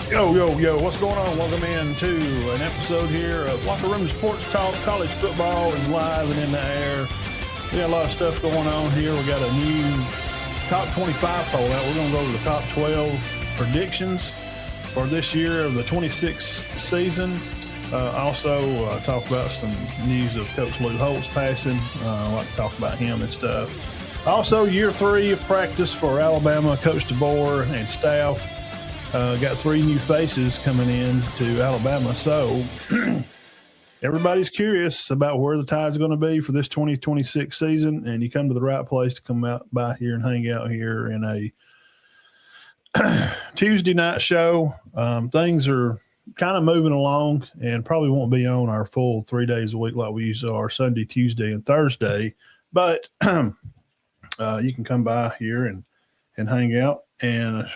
Yo, what's going on? Welcome in to an episode here of Locker Room Sports Talk. College football is live and in the air. We got a lot of stuff going on here. We got a new top 25 poll out. We're going to go over the top 12 predictions for this year of the 26th season. Also, talk about some news of Coach Holtz passing. I like to talk about him and stuff. Also, year 3 of practice for Alabama, Coach DeBoer and staff. Got 3 new faces coming in to Alabama. So everybody's curious about where the Tide's going to be for this 2026 season. And you come to the right place to come out by here and hang out here in a Tuesday night show. Things are kind of moving along and probably won't be on our full 3 days a week like we usually are, Sunday, Tuesday, and Thursday. But you can come by here and hang out, and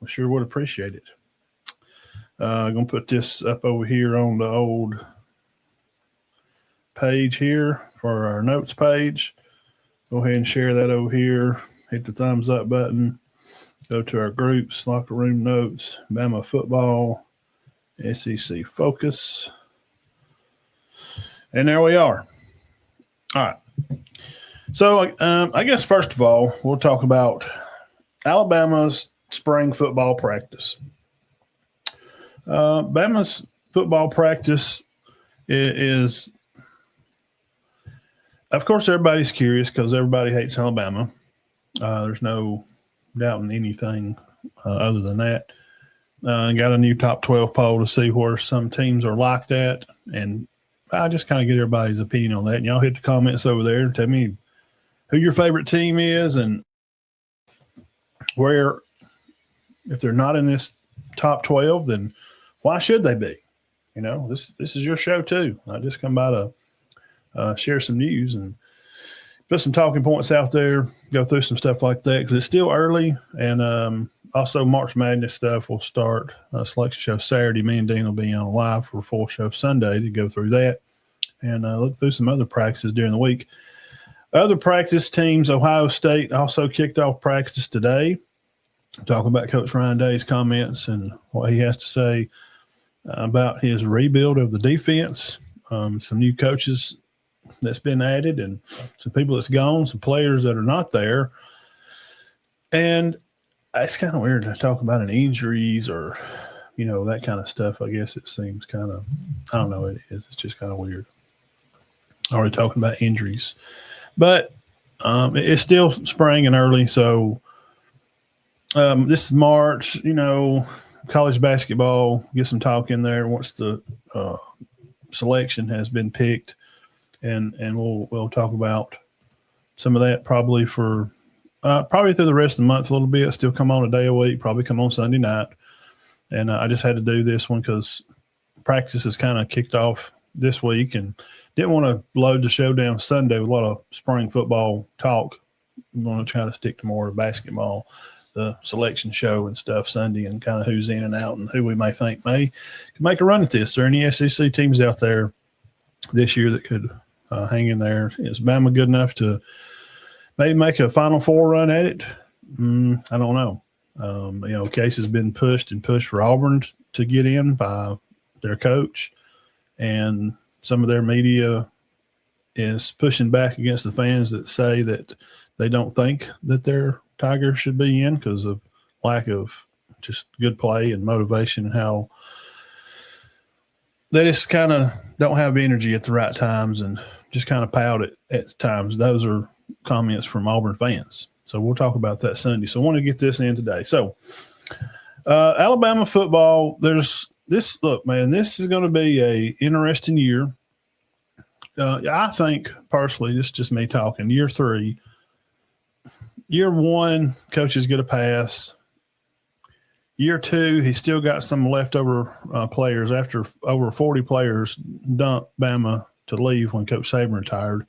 I sure would appreciate it. I'm going to put this up over here on the old page here for our notes page. Go ahead and share that over here. Hit the thumbs up button. Go to our groups, Locker Room Notes, Bama Football, SEC Focus. And there we are. All right. So I guess first of all, we'll talk about Alabama's spring football practice. Bama's football practice is, of course, everybody's curious because everybody hates Alabama. There's no doubting anything other than that. Got a new top 12 poll to see where some teams are like that, and I just kind of get everybody's opinion on that. And y'all hit the comments over there and tell me who your favorite team is and where, if they're not in this top 12, then why should they be? You know, this is your show too. I just come by to share some news and put some talking points out there, go through some stuff like that because it's still early. And also March Madness stuff will start. Selection show Saturday. Me and Dean will be on live for a full show Sunday to go through that and look through some other practices during the week. Other practice teams, Ohio State also kicked off practice today. Talk about Coach Ryan Day's comments and what he has to say about his rebuild of the defense, some new coaches that's been added and some people that's gone, some players that are not there. And it's kind of weird to talk about an injuries or, you know, that kind of stuff. I guess it seems kind of, I don't know, it is. It's just kind of weird. Already talking about injuries. But it's still spring and early, so this is March, you know, college basketball, get some talk in there once the selection has been picked, and we'll talk about some of that probably for probably through the rest of the month a little bit. Still come on a day a week, probably come on Sunday night, and I just had to do this one because practice has kind of kicked off this week and didn't want to load the show down Sunday with a lot of spring football talk. I'm going to try to stick to more of basketball, the selection show and stuff Sunday, and kind of who's in and out and who we may think may could make a run at this. Are there any SEC teams out there this year that could hang in there? Is Bama good enough to maybe make a Final Four run at it? I don't know. You know, case has been pushed for Auburn to get in by their coach, and some of their media is pushing back against the fans that say that they don't think that their Tigers should be in because of lack of just good play and motivation and how they just kind of don't have energy at the right times and just kind of pout at times. Those are comments from Auburn fans. So we'll talk about that Sunday. So I want to get this in today. So Alabama football, there's this, look, man, this is going to be a interesting year. I think personally, this is just me talking, year 3, year 1, coaches get a pass. Year 2, he's still got some leftover players after over 40 players dumped Bama to leave when Coach Saban retired.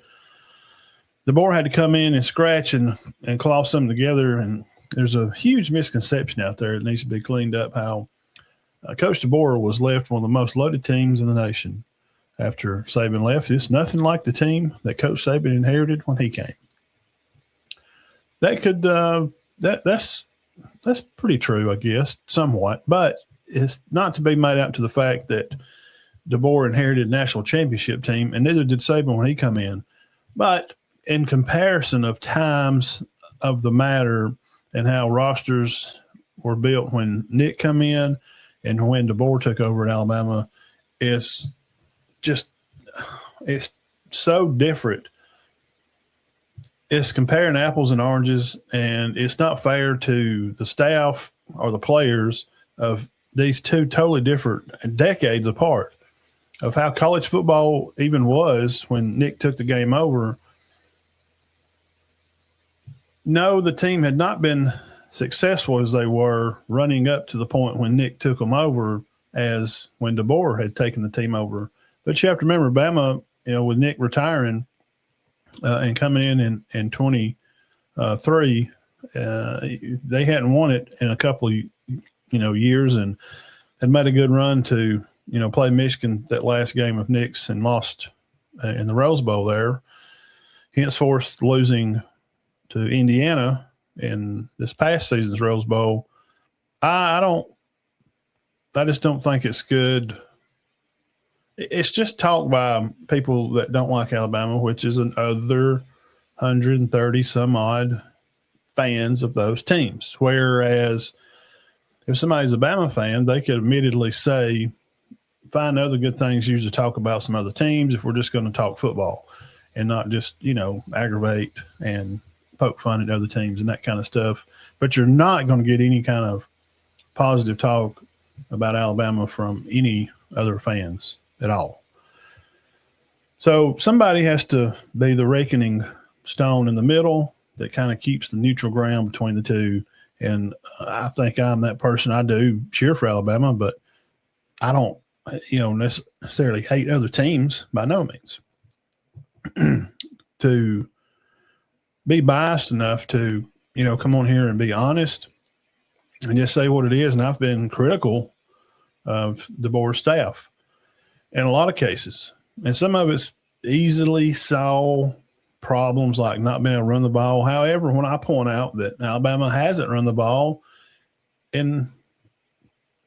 The board had to come in and scratch and claw something together, and there's a huge misconception out there that needs to be cleaned up how Coach DeBoer was left one of the most loaded teams in the nation after Saban left. It's nothing like the team that Coach Saban inherited when he came. That could that's pretty true, I guess, somewhat. But it's not to be made out to the fact that DeBoer inherited a national championship team, and neither did Saban when he come in. But in comparison of times of the matter and how rosters were built when Nick come in and when DeBoer took over at Alabama, it's so different. It's comparing apples and oranges, and it's not fair to the staff or the players of these two totally different decades apart of how college football even was when Nick took the game over. No, the team had not been successful as they were running up to the point when Nick took them over as when DeBoer had taken the team over. But you have to remember Bama, with Nick retiring and coming in 23, they hadn't won it in a couple of, years and had made a good run to, play Michigan that last game of Nick's and lost in the Rose Bowl there. Henceforth losing to Indiana in this past season's Rose Bowl. I just don't think it's good. It's just talk by people that don't like Alabama, which is another 130 some odd fans of those teams. Whereas if somebody's a Bama fan, they could immediately say, find other good things used to talk about some other teams if we're just going to talk football and not just, aggravate and poke fun at other teams and that kind of stuff. But you're not going to get any kind of positive talk about Alabama from any other fans at all. So somebody has to be the reckoning stone in the middle that kind of keeps the neutral ground between the two. And I think I'm that person. I do cheer for Alabama, but I don't, necessarily hate other teams by no means. To be biased enough to, come on here and be honest and just say what it is. And I've been critical of DeBoer's staff in a lot of cases. And some of it's easily saw problems like not being able to run the ball. However, when I point out that Alabama hasn't run the ball, and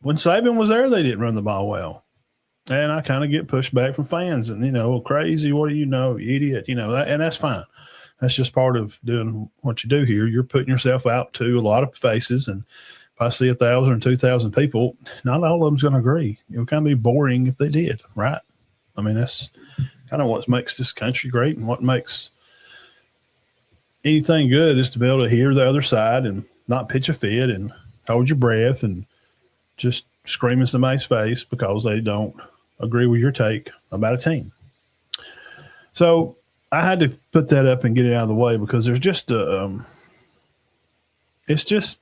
when Saban was there, they didn't run the ball well. And I kind of get pushed back from fans and, crazy, what do you know, idiot, and that's fine. That's just part of doing what you do here. You're putting yourself out to a lot of faces. And if I see 1,000 or 2,000 people, not all of them's going to agree. It would kind of be boring if they did, right? I mean, that's kind of what makes this country great, and what makes anything good is to be able to hear the other side and not pitch a fit and hold your breath and just scream in somebody's face because they don't agree with your take about a team. So I had to put that up and get it out of the way because there's just it's just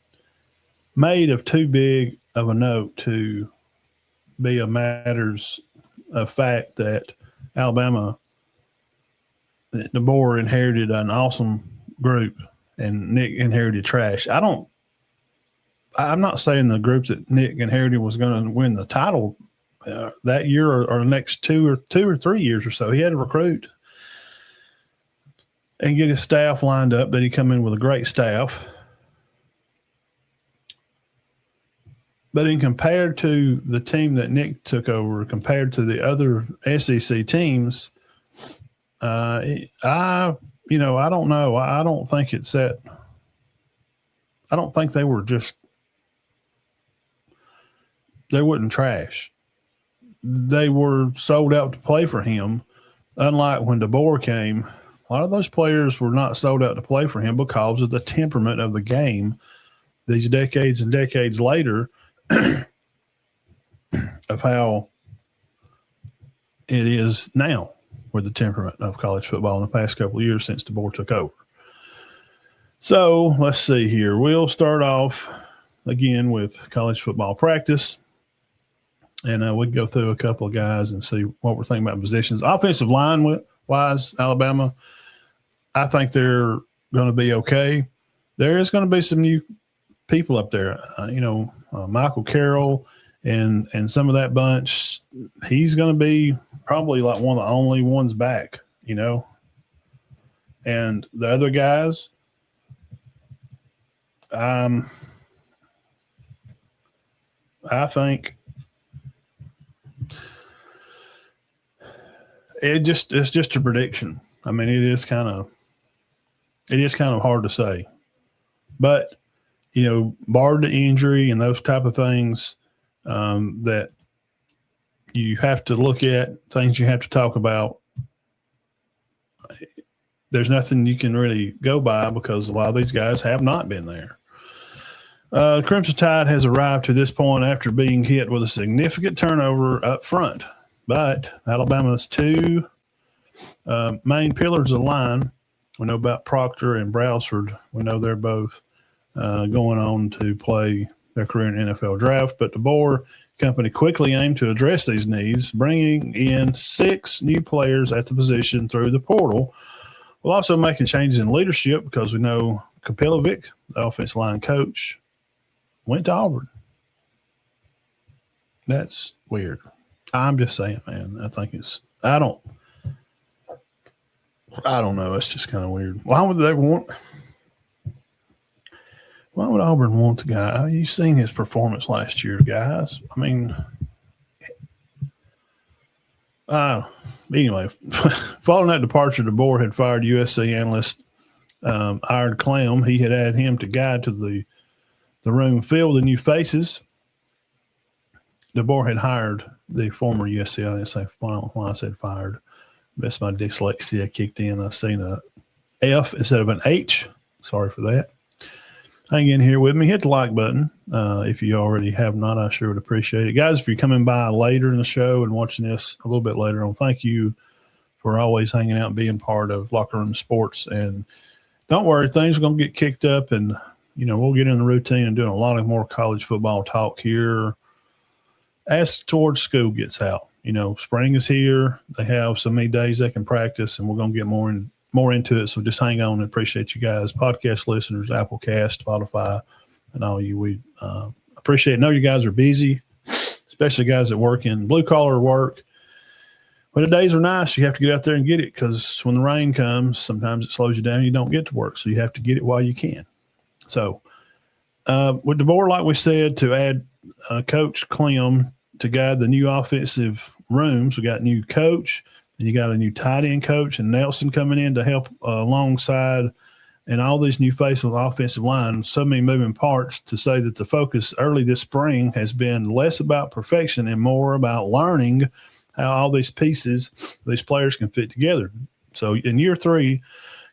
made of too big of a note to be a matters of fact that Alabama, DeBoer inherited an awesome group and Nick inherited trash. I'm not saying the group that Nick inherited was going to win the title that year or the next two or 3 years or so. He had to recruit and get his staff lined up. That he come in with a great staff. But in compared to the team that Nick took over, compared to the other SEC teams, I don't know. I don't think it's that. I don't think they wouldn't trash. They were sold out to play for him. Unlike when DeBoer came, a lot of those players were not sold out to play for him because of the temperament of the game these decades and decades later of how it is now with the temperament of college football in the past couple of years since DeBoer took over. So let's see here. We'll start off again with college football practice. And we can go through a couple of guys and see what we're thinking about positions. Offensive line wise, Alabama, I think they're going to be okay. There is going to be some new people up there. Michael Carroll and some of that bunch, he's going to be probably like one of the only ones back, And the other guys, I think it's just a prediction. I mean, it is kind of hard to say, but barred the injury and those type of things that you have to look at, things you have to talk about. There's nothing you can really go by because a lot of these guys have not been there. The Crimson Tide has arrived to this point after being hit with a significant turnover up front. But Alabama's two main pillars of the line, we know about Proctor and Browsford. We know they're both going on to play their career in NFL draft. But the DeBoer company quickly aimed to address these needs, bringing in 6 new players at the position through the portal, while also making changes in leadership because we know Kapilovic, the offensive line coach, went to Auburn. That's weird. I'm just saying, man. I think I don't know. It's just kind of weird. Why would Auburn want the guy? You've seen his performance last year, guys. I mean, anyway, following that departure, DeBoer had fired USC analyst Ard Clem. He had added him to guide to the room filled with new faces. DeBoer had hired the former USC. I didn't say why I said fired. That's my dyslexia kicked in. I seen a F instead of an H. Sorry for that. Hang in here with me. Hit the like button if you already have not. I sure would appreciate it. Guys, if you're coming by later in the show and watching this a little bit later on, thank you for always hanging out and being part of Locker Room Sports. And don't worry, things are going to get kicked up and, we'll get in the routine and doing a lot of more college football talk here as towards school gets out. Spring is here. They have so many days they can practice, and we're going to get more into it. So just hang on and appreciate you guys, podcast listeners, Applecast, Spotify, and all you. We appreciate it. Know you guys are busy, especially guys that work in blue-collar work. When the days are nice, you have to get out there and get it because when the rain comes, sometimes it slows you down. You don't get to work, so you have to get it while you can. So with DeBoer, like we said, to add Coach Clem to guide the new offensive rooms, we got a new coach, and you got a new tight end coach, and Nelson coming in to help alongside, and all these new faces on the offensive line. So many moving parts to say that the focus early this spring has been less about perfection and more about learning how all these pieces, these players can fit together. So in year 3,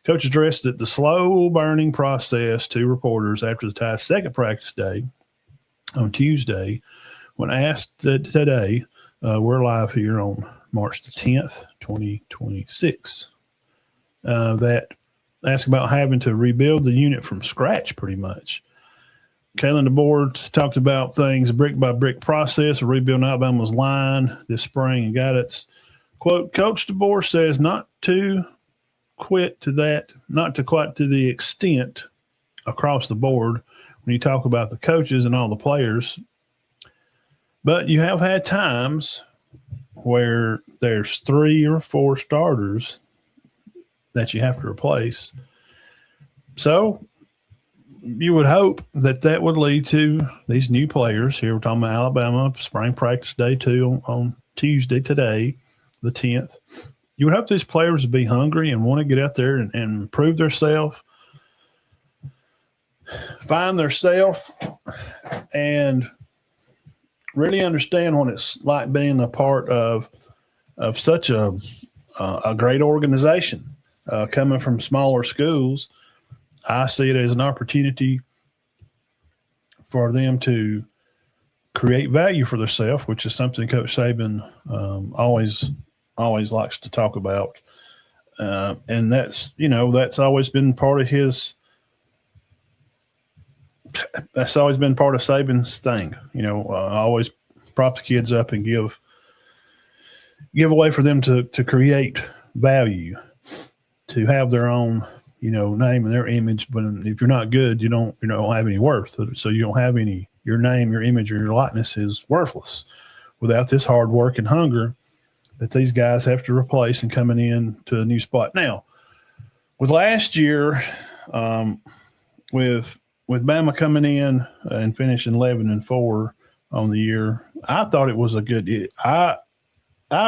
Coach addressed that the slow-burning process to reporters after the Tide's second practice day on Tuesday. When asked today, we're live here on March the 10th, 2026, that asked about having to rebuild the unit from scratch pretty much. Kalen DeBoer talked about things, brick-by-brick process of rebuilding Alabama's line this spring and got its, quote, Coach DeBoer says not quite to the extent across the board when you talk about the coaches and all the players. But you have had times where there's 3 or 4 starters that you have to replace. So you would hope that would lead to these new players. Here we're talking about Alabama, spring practice day 2 on Tuesday today, the 10th. You would hope these players would be hungry and want to get out there and prove themselves, find themselves, and really understand what it's like being a part of such a great organization. Coming from smaller schools, I see it as an opportunity for them to create value for themselves, which is something Coach Saban always likes to talk about. And that's always been part of that's always been part of Saban's thing. Always prop the kids up and give a way for them to create value, to have their own, name and their image. But if you're not good, you don't have any worth. So you don't have any, your name, your image, or your likeness is worthless without this hard work and hunger that these guys have to replace and coming in to a new spot. Now, with last year, with Bama coming in and finishing 11-4, on the year. I thought it was a good. I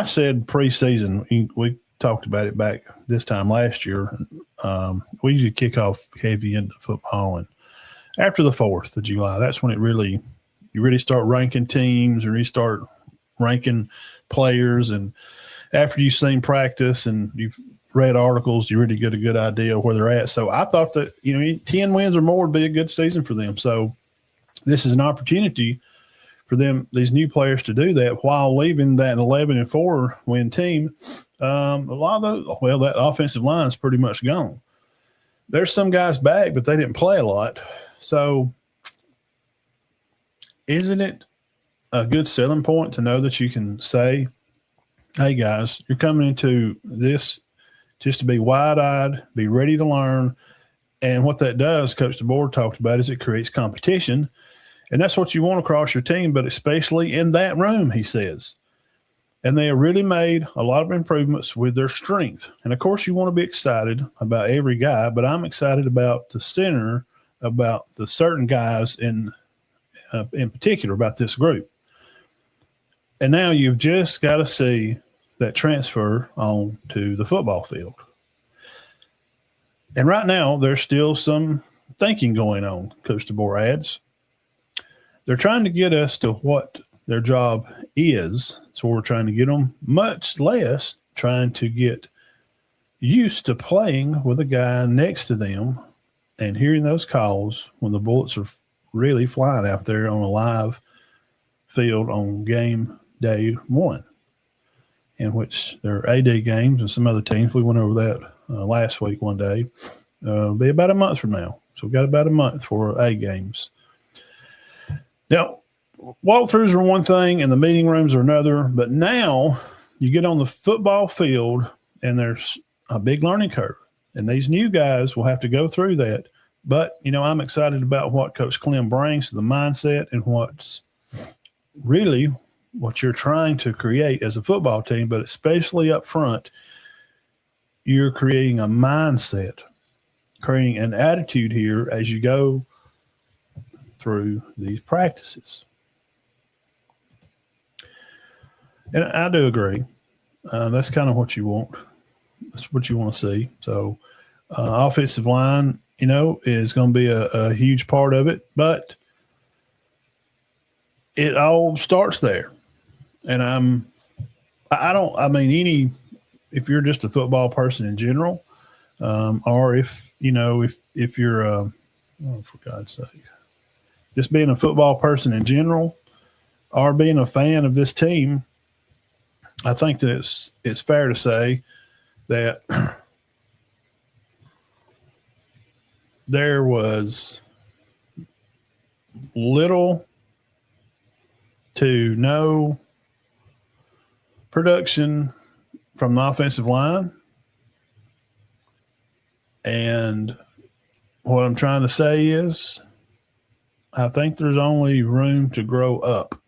said preseason. We talked about it back this time last year. We usually kick off heavy into football, and after the 4th of July, that's when you really start ranking teams, and you start ranking players. And after you've seen practice and you've read articles, you really get a good idea of where they're at. So I thought that 10 wins or more would be a good season for them. So this is an opportunity for them, these new players, to do that while leaving that 11-4 win team. A lot of those, that offensive line is pretty much gone. There's some guys back, but they didn't play a lot. So isn't it a good selling point to know that you can say, hey, guys, you're coming into this just to be wide-eyed, be ready to learn. And what that does, Coach DeBoer talked about, is it creates competition. And that's what you want across your team, but especially in that room, he says. And they have really made a lot of improvements with their strength. And, of course, you want to be excited about every guy, but I'm excited about the center, about the certain guys in particular, about this group. And now you've just got to see that transfer on to the football field. And right now, there's still some thinking going on, Coach DeBoer adds. They're trying to get us to what their job is. So we're trying to get them, much less trying to get used to playing with a guy next to them and hearing those calls when the bullets are really flying out there on a live field on game day 1, in which there are AD games and some other teams. We went over that last week one day. It'll be about a month from now. So we've got about a month for A games. Now, walkthroughs are one thing and the meeting rooms are another, but now you get on the football field and there's a big learning curve. And these new guys will have to go through that. But, I'm excited about what Coach Clem brings to the mindset and what's really what you're trying to create as a football team, but especially up front, you're creating a mindset, creating an attitude here as you go through these practices. And I do agree. That's kind of what you want. That's what you want to see. So offensive line, is going to be a huge part of it, but it all starts there. And if you're just a football person in general, or if you're, for God's sake, just being a football person in general, or being a fan of this team, I think that it's fair to say that there was little to no production from the offensive line. And what I'm trying to say is I think there's only room to grow up.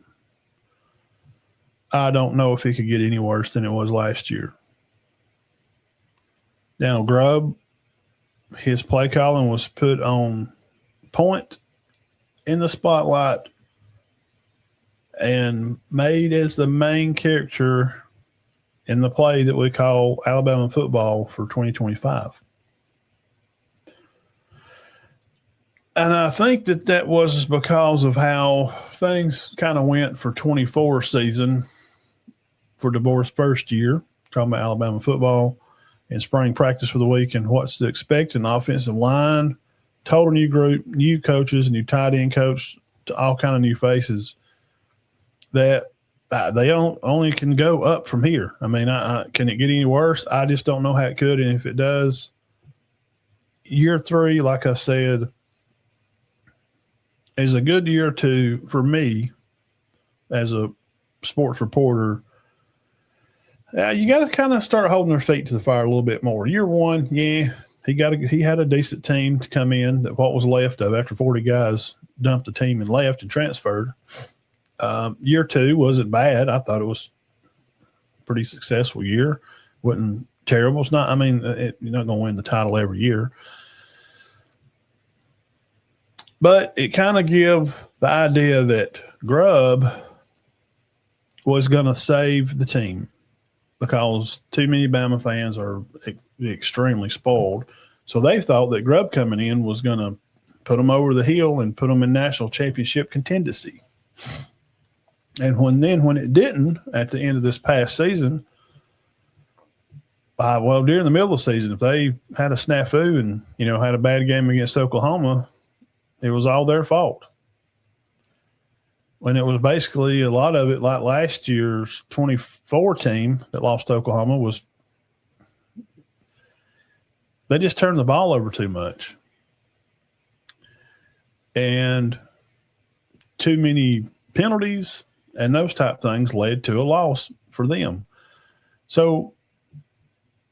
I don't know if it could get any worse than it was last year. Now, Grubb, his play calling was put on point in the spotlight and made as the main character in the play that we call Alabama football for 2025. And I think that was because of how things kind of went for 24 season for DeBoer's first year, talking about Alabama football and spring practice for the week and what's to expect in the offensive line, total new group, new coaches, new tight end coach, all kind of new faces that they only can go up from here. I mean, can it get any worse? I just don't know how it could. And if it does, year 3, like I said, is a good year for me as a sports reporter. You got to kind of start holding their feet to the fire a little bit more. Year 1, yeah, he had a decent team to come in. What was left of after 40 guys dumped the team and left and transferred. Year 2 wasn't bad. I thought it was a pretty successful year. Wasn't terrible. It's not. I mean, you're not going to win the title every year, but it kind of give the idea that Grubb was going to save the team because too many Bama fans are extremely spoiled. So they thought that Grubb coming in was going to put them over the hill and put them in national championship contendency. And when it didn't at the end of this past season, during the middle of the season, if they had a snafu and, had a bad game against Oklahoma, it was all their fault. When it was basically a lot of it, like last year's 24 team that lost to Oklahoma, was they just turned the ball over too much. And too many penalties and those type things led to a loss for them. So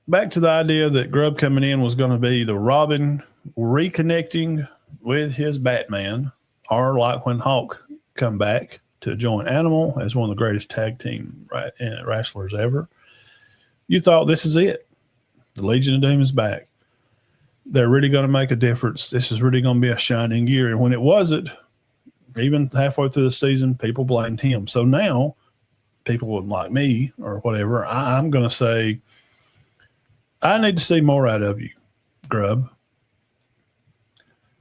back to the idea that Grubb coming in was going to be the Robin reconnecting with his Batman, or like when Hawk come back to join Animal as one of the greatest tag team wrestlers ever. You thought this is it. The Legion of Doom is back. They're really going to make a difference. This is really going to be a shining year. And when it wasn't, even halfway through the season, people blamed him. So now people like me or whatever, I'm going to say, I need to see more out of you, Grubb.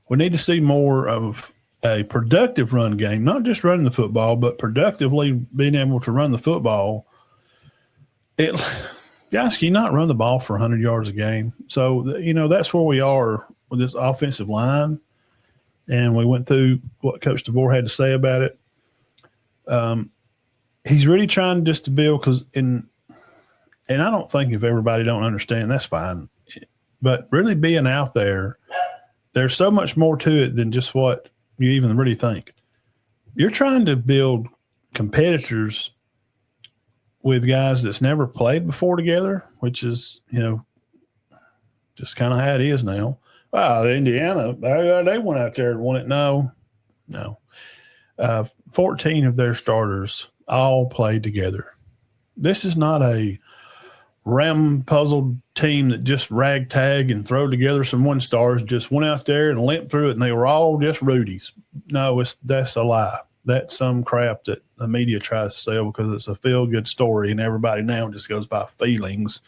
We need to see more of a productive run game, not just running the football, but productively being able to run the football. Guys, can you not run the ball for 100 yards a game? So, that's where we are with this offensive line. And we went through what Coach DeBoer had to say about it. He's really trying just to build and I don't think if everybody don't understand, that's fine. But really being out there, there's so much more to it than just what you even really think. You're trying to build competitors with guys that's never played before together, which is, just kind of how it is now. Wow, Indiana, they went out there and won it. No. 14 of their starters all played together. This is not a puzzled team that just ragtag and throw together some one stars, just went out there and limped through it, and they were all just Rudies. No, that's a lie. That's some crap that the media tries to sell because it's a feel-good story, and everybody now just goes by feelings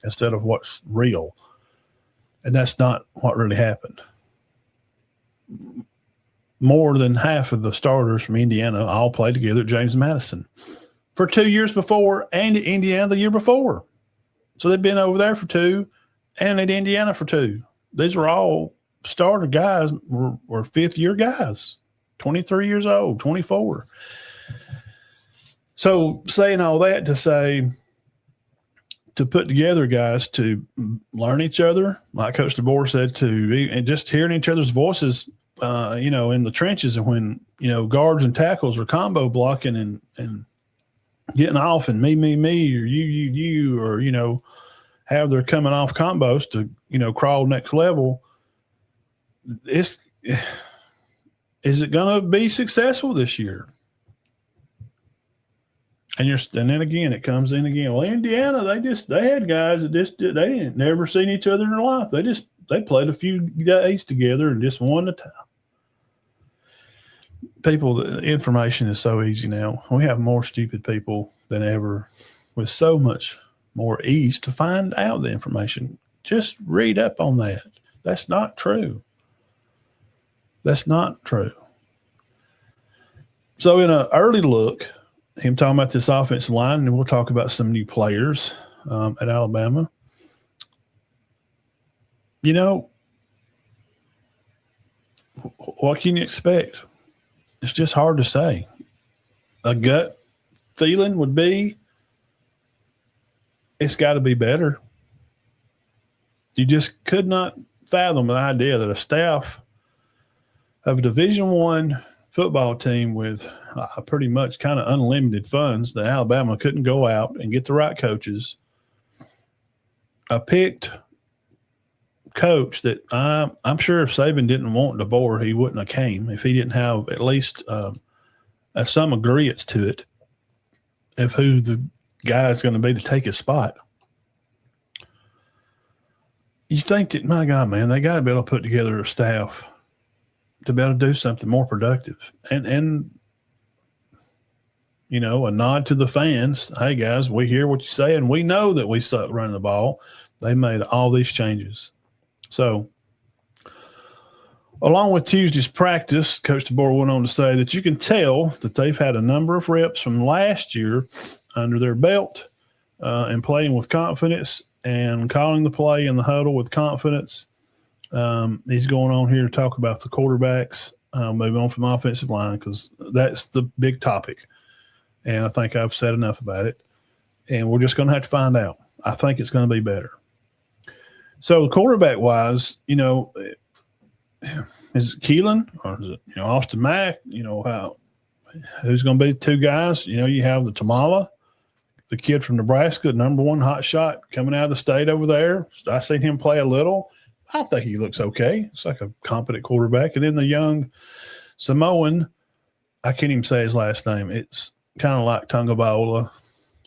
instead of what's real. And that's not what really happened. More than half of the starters from Indiana all played together at James Madison for 2 years before, and at Indiana the year before. So they've been over there for 2 and at Indiana for 2. These were all starter guys, were fifth-year guys, 23 years old, 24. So saying all that to say, to put together guys to learn each other, like Coach DeBoer said, and just hearing each other's voices, in the trenches, and when, guards and tackles are combo blocking and getting off and me, or you, or, have their coming off combos to, crawl next level. Is it going to be successful this year? And then again, it comes in again. Well, Indiana, they had guys that they didn't never seen each other in their life. They played a few days together and just won the time. The information is so easy now. We have more stupid people than ever with so much more ease to find out the information. Just read up on that. That's not true. That's not true. So in an early look, him talking about this offensive line, and we'll talk about some new players at Alabama. What can you expect? It's just hard to say. A gut feeling would be it's got to be better. You just could not fathom the idea that a staff of a Division I football team with pretty much kind of unlimited funds, that Alabama couldn't go out and get the right coaches, a picked coach that I'm sure if Saban didn't want DeBoer, he wouldn't have came if he didn't have at least some agreeance to it of who the guy is going to be to take his spot. You think that, my God, man, they got to be able to put together a staff to be able to do something more productive. And a nod to the fans. Hey, guys, we hear what you say, and we know that we suck running the ball. They made all these changes. So, along with Tuesday's practice, Coach DeBoer went on to say that you can tell that they've had a number of reps from last year under their belt and playing with confidence and calling the play in the huddle with confidence. He's going on here to talk about the quarterbacks, moving on from the offensive line because that's the big topic. And I think I've said enough about it. And we're just going to have to find out. I think it's going to be better. So quarterback-wise, is it Keelan or is it Austin Mack? Who's going to be the two guys? You have the Tamala, the kid from Nebraska, number one hot shot coming out of the state over there. I seen him play a little. I think he looks okay. It's like a competent quarterback. And then the young Samoan, I can't even say his last name. It's kind of like Tunga.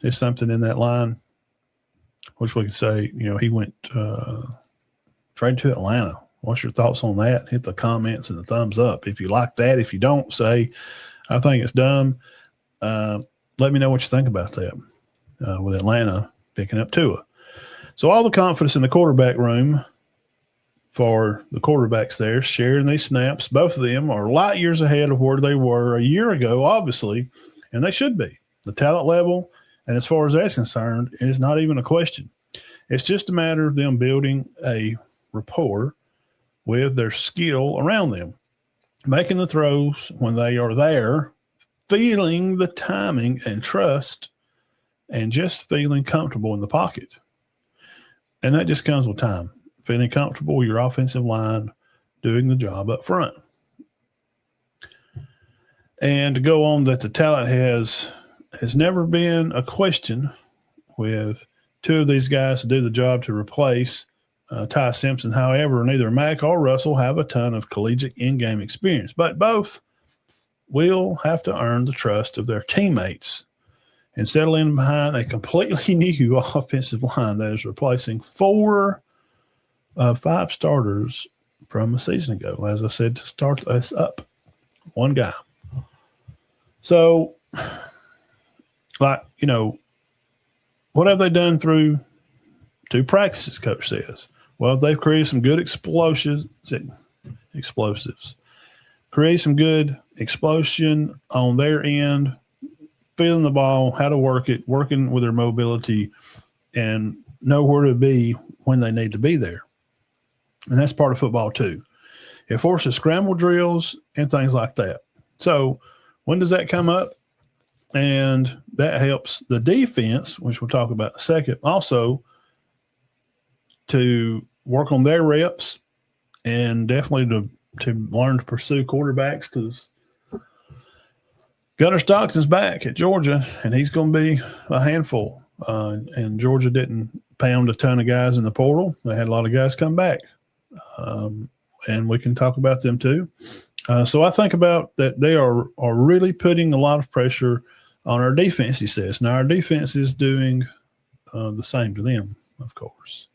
There's something in that line, which we could say, he went trade to Atlanta. What's your thoughts on that? Hit the comments and the thumbs up. If you like that, if you don't, say, I think it's dumb. Let me know what you think about that with Atlanta picking up Tua. So all the confidence in the quarterback room for the quarterbacks there, sharing these snaps. Both of them are light years ahead of where they were a year ago, obviously, and they should be. The talent level, and as far as that's concerned, is not even a question. It's just a matter of them building a rapport with their skill around them, making the throws when they are there, feeling the timing and trust, and just feeling comfortable in the pocket. And that just comes with time. Feeling comfortable with your offensive line, doing the job up front. And to go on that the talent has never been a question with two of these guys to do the job to replace Ty Simpson. However, neither Mack or Russell have a ton of collegiate in-game experience, but both will have to earn the trust of their teammates and settle in behind a completely new offensive line that is replacing 4 of 5 starters from a season ago. As I said, to start us up, one guy. So, what have they done through 2 practices, Coach says? Well, they've created some good explosives. Create some good explosion on their end, feeling the ball, how to work it, working with their mobility, and know where to be when they need to be there. And that's part of football too. It forces scramble drills and things like that. So when does that come up? And that helps the defense, which we'll talk about in a second, also to work on their reps and definitely to learn to pursue quarterbacks because Gunnar Stockton's back at Georgia, and he's going to be a handful. And Georgia didn't pound a ton of guys in the portal. They had a lot of guys come back. And we can talk about them too. So I think about that they are really putting a lot of pressure on our defense, he says. Now, our defense is doing the same to them, of course.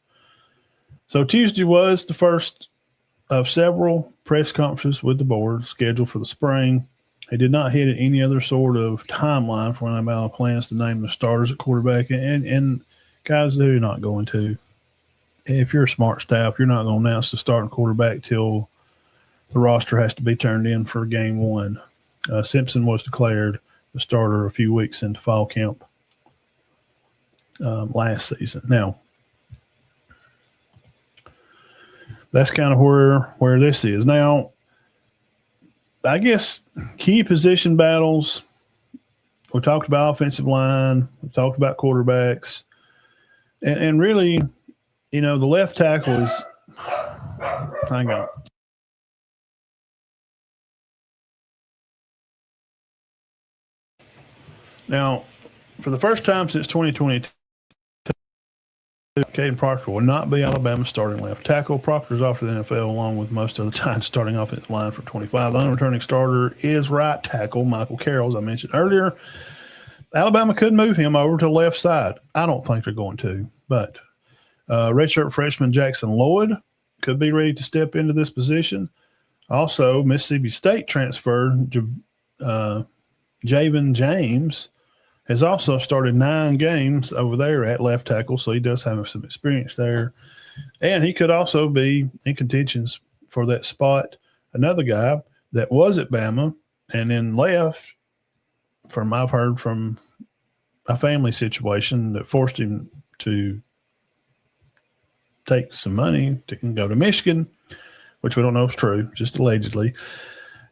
So Tuesday was the first of several press conferences with the board scheduled for the spring. He did not hit any other sort of timeline for when Alabama plans to name the starters at quarterback. And guys, they're not going to. If you're a smart staff, you're not going to announce the starting quarterback till the roster has to be turned in for game 1. Simpson was declared the starter a few weeks into fall camp last season. Now, that's kind of where this is. Now, I guess key position battles, we talked about offensive line, we talked about quarterbacks, and really, the left tackle is – hang on. Now, for the first time since 2022, Caden Proctor will not be Alabama's starting left tackle. Proctor is off to the NFL along with most of the Giants starting offensive line for 25. The unreturning starter is right tackle Michael Carroll, as I mentioned earlier. Alabama could move him over to the left side. I don't think they're going to, but redshirt freshman Jackson Lloyd could be ready to step into this position. Also, Mississippi State transfer Javen James has also started 9 games over there at left tackle, so he does have some experience there. And he could also be in contentions for that spot. Another guy that was at Bama and then left, from I've heard from a family situation that forced him to take some money to go to Michigan, which we don't know if it's true, just allegedly.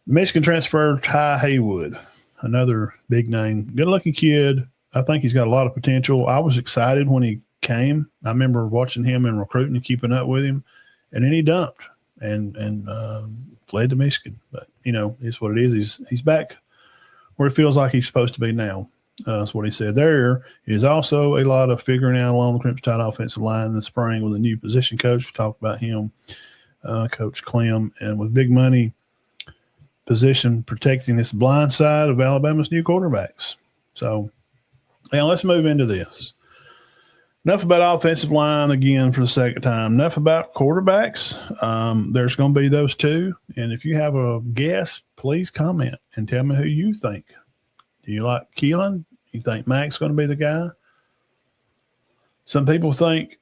Michigan transfer Ty Haywood, another big name, good-looking kid. I think he's got a lot of potential. I was excited when he came. I remember watching him and recruiting and keeping up with him, and then he dumped and fled to Michigan. But, it's what it is. He's back where it feels like he's supposed to be now. That's what he said. There is also a lot of figuring out along the Crimson Tide offensive line in the spring with a new position coach. We talked about him, Coach Clem, and with big money position protecting this blind side of Alabama's new quarterbacks. So, now let's move into this. Enough about offensive line again for the second time. Enough about quarterbacks. There's going to be those two. And if you have a guess, please comment and tell me who you think. Do you like Keelan? You think Mac's going to be the guy? Some people think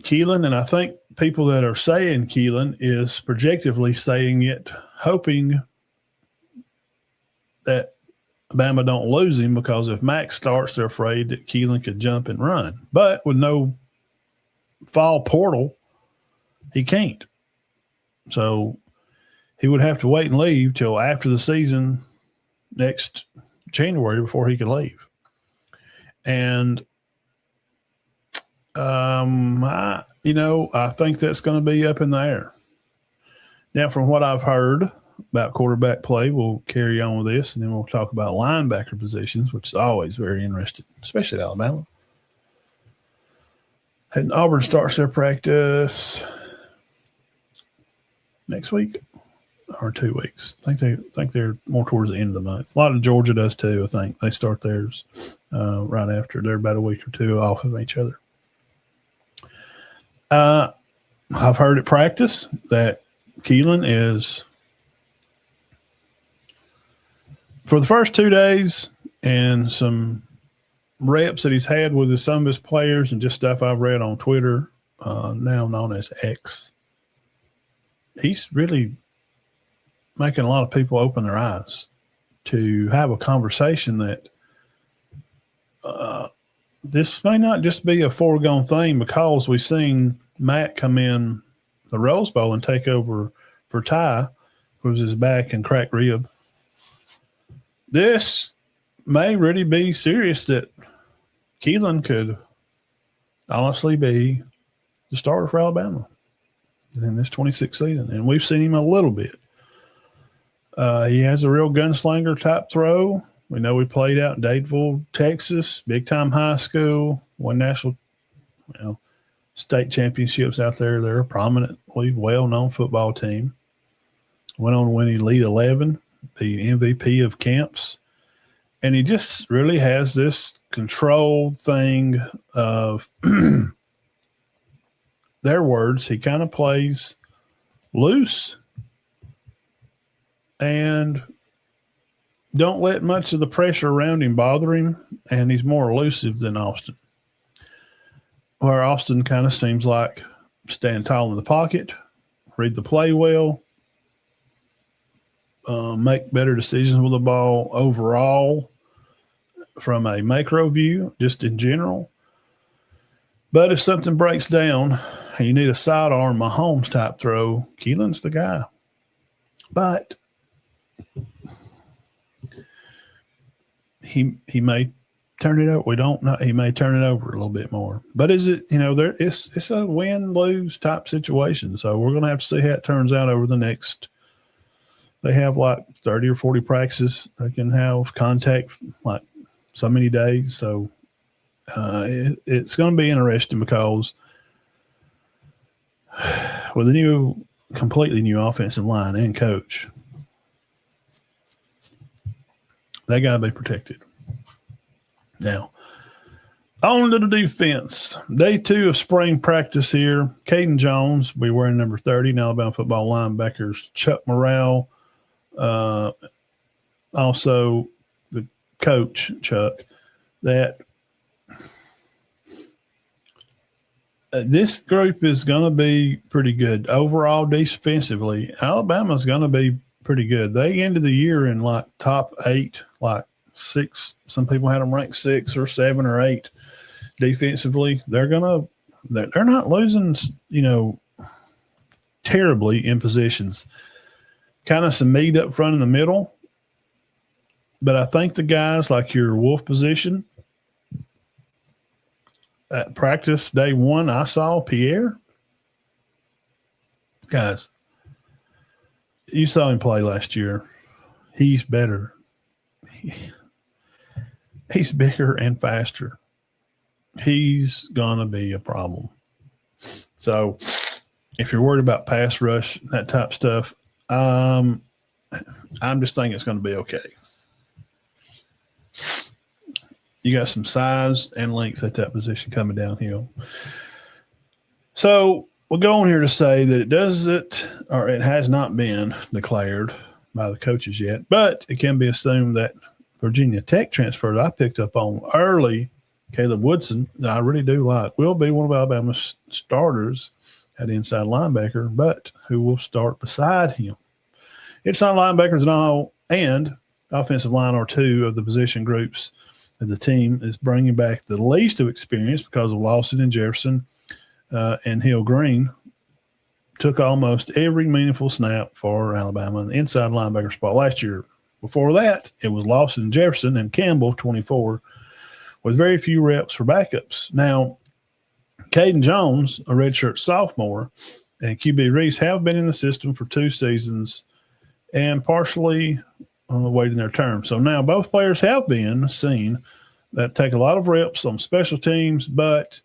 Keelan, and I think people that are saying Keelan is projectively saying it, hoping that Bama don't lose him, because if Mac starts, they're afraid that Keelan could jump and run. But with no fall portal, he can't. So he would have to wait and leave till after the season next January before he could leave. And, I think that's going to be up in the air. Now, from what I've heard about quarterback play, we'll carry on with this, and then we'll talk about linebacker positions, which is always very interesting, especially at Alabama. And Auburn starts their practice next week or 2 weeks. I think they're more towards the end of the month. A lot of Georgia does too. I think they start theirs right after. They're about a week or two off of each other. I've heard at practice that Keelan is, for the first 2 days and some reps that he's had with some of his players and just stuff I've read on Twitter, now known as X, he's really making a lot of people open their eyes to have a conversation that this may not just be a foregone thing, because we've seen Matt come in the Rose Bowl and take over for Ty, who was his back and cracked rib. This may really be serious, that Keelan could honestly be the starter for Alabama in this 26th season. And we've seen him a little bit. He has a real gunslinger type throw. We know he played out in Dadeville, Texas, big-time high school, won national state championships out there. They're a prominently well-known football team. Went on to win Elite 11, the MVP of camps. And he just really has this controlled thing of their words. He kind of plays loose and don't let much of the pressure around him bother him. And he's more elusive than Austin, where Austin kind of seems like stand tall in the pocket, read the play well, make better decisions with the ball overall from a macro view, just in general. But if something breaks down and you need a sidearm Mahomes type throw, Keelan's the guy. But he may turn it over. We don't know. He may turn it over a little bit more. But is it, it's a win-lose type situation. So we're going to have to see how it turns out over the next. They have like 30 or 40 practices. They can have contact like so many days. So it's going to be interesting, because with a completely new offensive line and coach, they got to be protected. Now, on to the defense. Day 2 of spring practice here. Caden Jones, we wearing number 30, and Alabama football linebackers Chuck Morrell. Also, the coach, Chuck, that this group is going to be pretty good overall defensively. Alabama's going to be pretty good. They ended the year in like top 8, like 6. Some people had them ranked 6 or 7 or 8 defensively. They're not losing, terribly in positions. Kind of some meat up front in the middle. But I think the guys like your Wolf position, at practice day 1, I saw Pierre. Guys, you saw him play last year. He's better. He's bigger and faster. He's going to be a problem. So if you're worried about pass rush, that type of stuff, I'm just thinking it's going to be okay. You got some size and length at that position coming downhill. So we'll go on here to say that it has not been declared by the coaches yet, but it can be assumed that Virginia Tech transfer that I picked up on early, Caleb Woodson, that I really do like, will be one of Alabama's starters at inside linebacker, but who will start beside him. Inside linebackers and all, and offensive line are 2 of the position groups that the team is bringing back the least of experience because of Lawson and Jefferson and Hill Green took almost every meaningful snap for Alabama in the inside linebacker spot last year. Before that, it was Lawson and Jefferson and Campbell, 24, with very few reps for backups. Now, Caden Jones, a redshirt sophomore, and QB Reese have been in the system for 2 seasons and partially waiting their turn. So now both players have been seen that take a lot of reps on special teams, but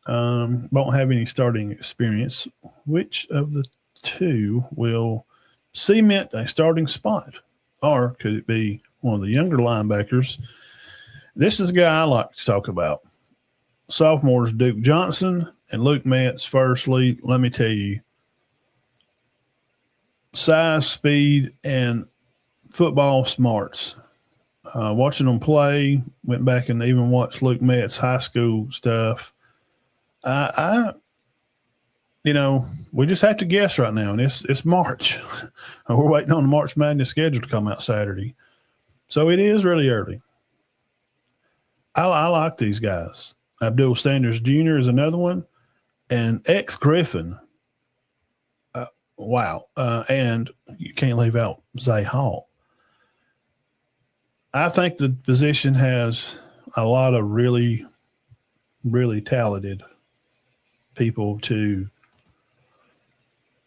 won't have any starting experience. Which of the 2 will cement a starting spot? Or could it be one of the younger linebackers? This is a guy I like to talk about. Sophomores Duke Johnson and Luke Metz. Firstly, let me tell you, size, speed, and football smarts. Watching them play, went back and even watched Luke Metz high school stuff. We just have to guess right now, and it's March. We're waiting on the March Madness schedule to come out Saturday. So it is really early. I like these guys. Abdul Sanders Jr. is another one, and ex-Griffin. Wow. And you can't leave out Zay Hall. I think the position has a lot of really, really talented people to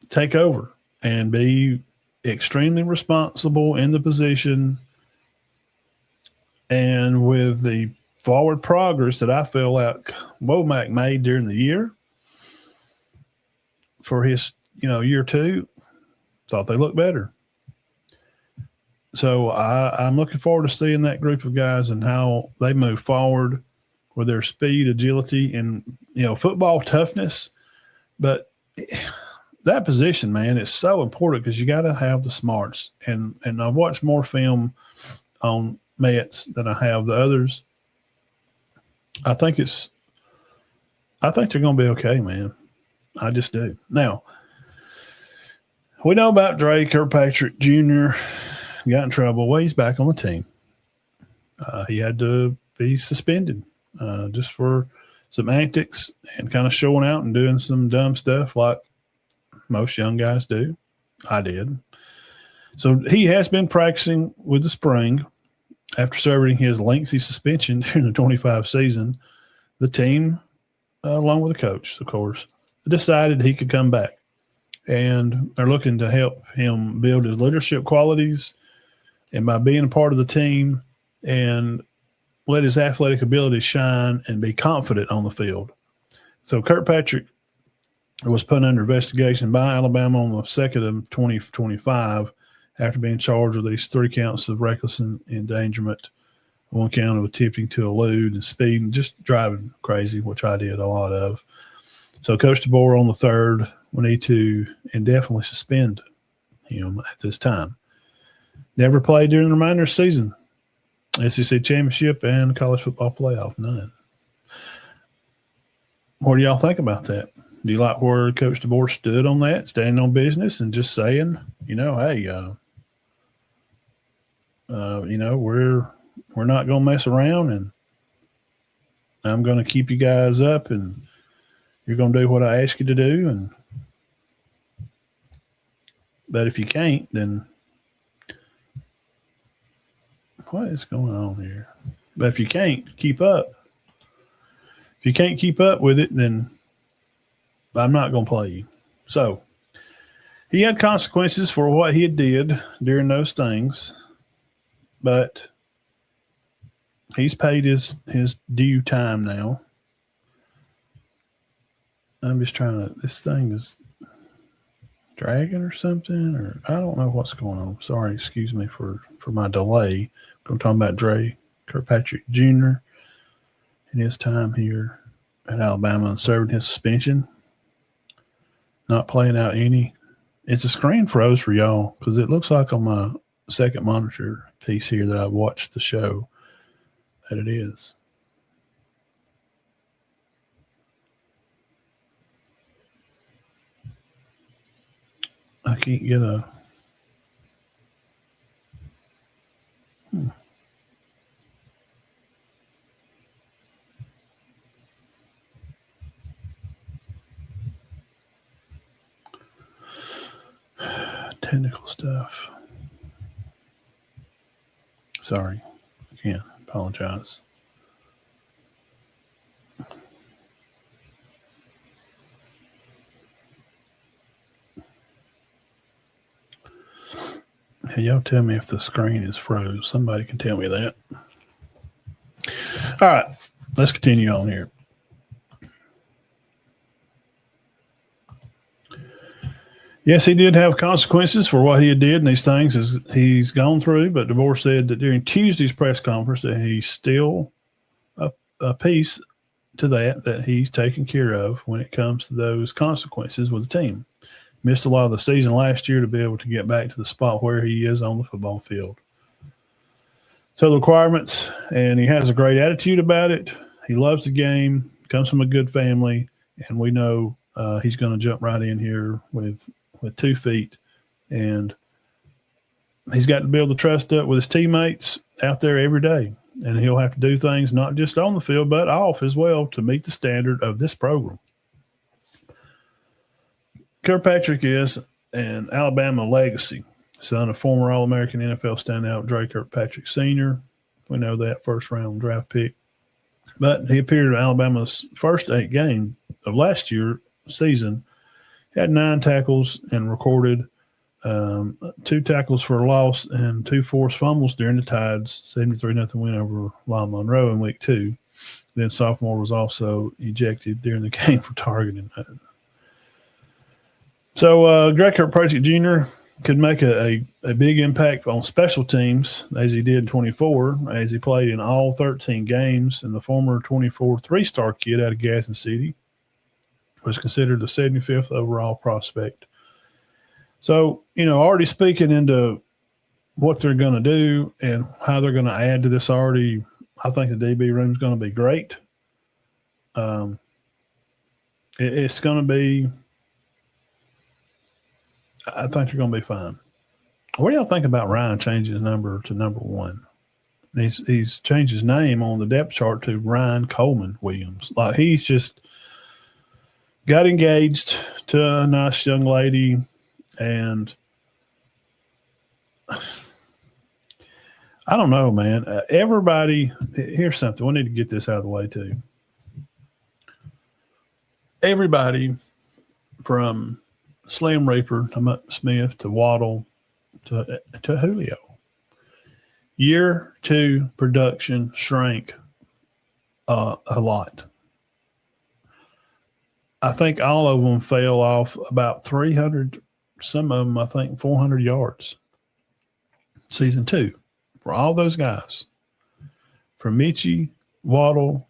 take over and be extremely responsible in the position. And with the forward progress that I feel like Womack made during the year for his, year 2, thought they looked better. So I'm looking forward to seeing that group of guys and how they move forward with their speed, agility, and, football toughness. But that position, man, is so important because you got to have the smarts. And I've watched more film on Metz than I have the others. I think they're going to be okay, man. I just do. Now, we know about Dre Kirkpatrick Jr. Got in trouble. Well, he's back on the team. He had to be suspended just for some antics and kind of showing out and doing some dumb stuff like most young guys do. I did. So he has been practicing with the spring after serving his lengthy suspension during the 25 season. The team, along with the coach, of course, decided he could come back. And they're looking to help him build his leadership qualities and by being a part of the team and let his athletic ability shine and be confident on the field. So Kirkpatrick was put under investigation by Alabama on the 2nd of 2025 after being charged with these 3 counts of reckless endangerment, 1 count of attempting to elude and speed and just driving crazy, which I did a lot of. So Coach DeBoer on the 3rd will need to indefinitely suspend him at this time. Never played during the remainder of the season. SEC championship and college football playoff, none. What do y'all think about that? Do you like where Coach DeBoer stood on that, standing on business and just saying, hey, we're not going to mess around, and I'm going to keep you guys up, and you're going to do what I ask you to do, but if you can't, then what is going on here? But if you can't keep up, with it, then I'm not going to play you. So he had consequences for what he did during those things, but he's paid his due time now. I'm just trying to, this thing is dragging or something, or I don't know what's going on. Sorry, excuse me for my delay. I'm talking about Dre Kirkpatrick Jr. in his time here at Alabama and serving his suspension, not playing out any. It's a screen froze for y'all because it looks like on my second monitor piece here that I've watched the show that it is. I can't get a. Technical stuff. Sorry. Again, apologize. Hey, y'all tell me if the screen is froze. Somebody can tell me that. All right, let's continue on here. Yes, he did have consequences for what he did and these things as he's gone through, but DeBoer said that during Tuesday's press conference that he's still a piece to that he's taken care of when it comes to those consequences with the team. Missed a lot of the season last year to be able to get back to the spot where he is on the football field. So the requirements, and he has a great attitude about it. He loves the game, comes from a good family, and we know he's going to jump right in here with 2 feet. And he's got to build the trust up with his teammates out there every day. And he'll have to do things not just on the field but off as well to meet the standard of this program. Kirkpatrick is an Alabama legacy, son of former All-American NFL standout Dre Kirkpatrick Sr. We know that first-round draft pick. But he appeared in Alabama's first 8 games of last year's season. He had 9 tackles and recorded 2 tackles for a loss and 2 forced fumbles during the Tide's 73-0 win over Lyle Monroe in Week 2. Then sophomore was also ejected during the game for targeting. So Dre Kirkpatrick Jr. could make a big impact on special teams as he did in 24, as he played in all 13 games. And the former 24 3-star kid out of Gaston City was considered the 75th overall prospect. So, already speaking into what they're going to do and how they're going to add to this already, I think the DB room is going to be great. It's going to be – I think they're going to be fine. What do y'all think about Ryan changing his number to number 1? He's changed his name on the depth chart to Ryan Coleman Williams. Like, he's just got engaged to a nice young lady, and I don't know, man. Everybody, here's something. We need to get this out of the way too. Everybody from Slim Reaper to Smith to Waddle to Julio. Year 2 production shrank a lot. I think all of them fell off about 300, some of them I think 400 yards. Season 2 for all those guys. From Mitchie, Waddle,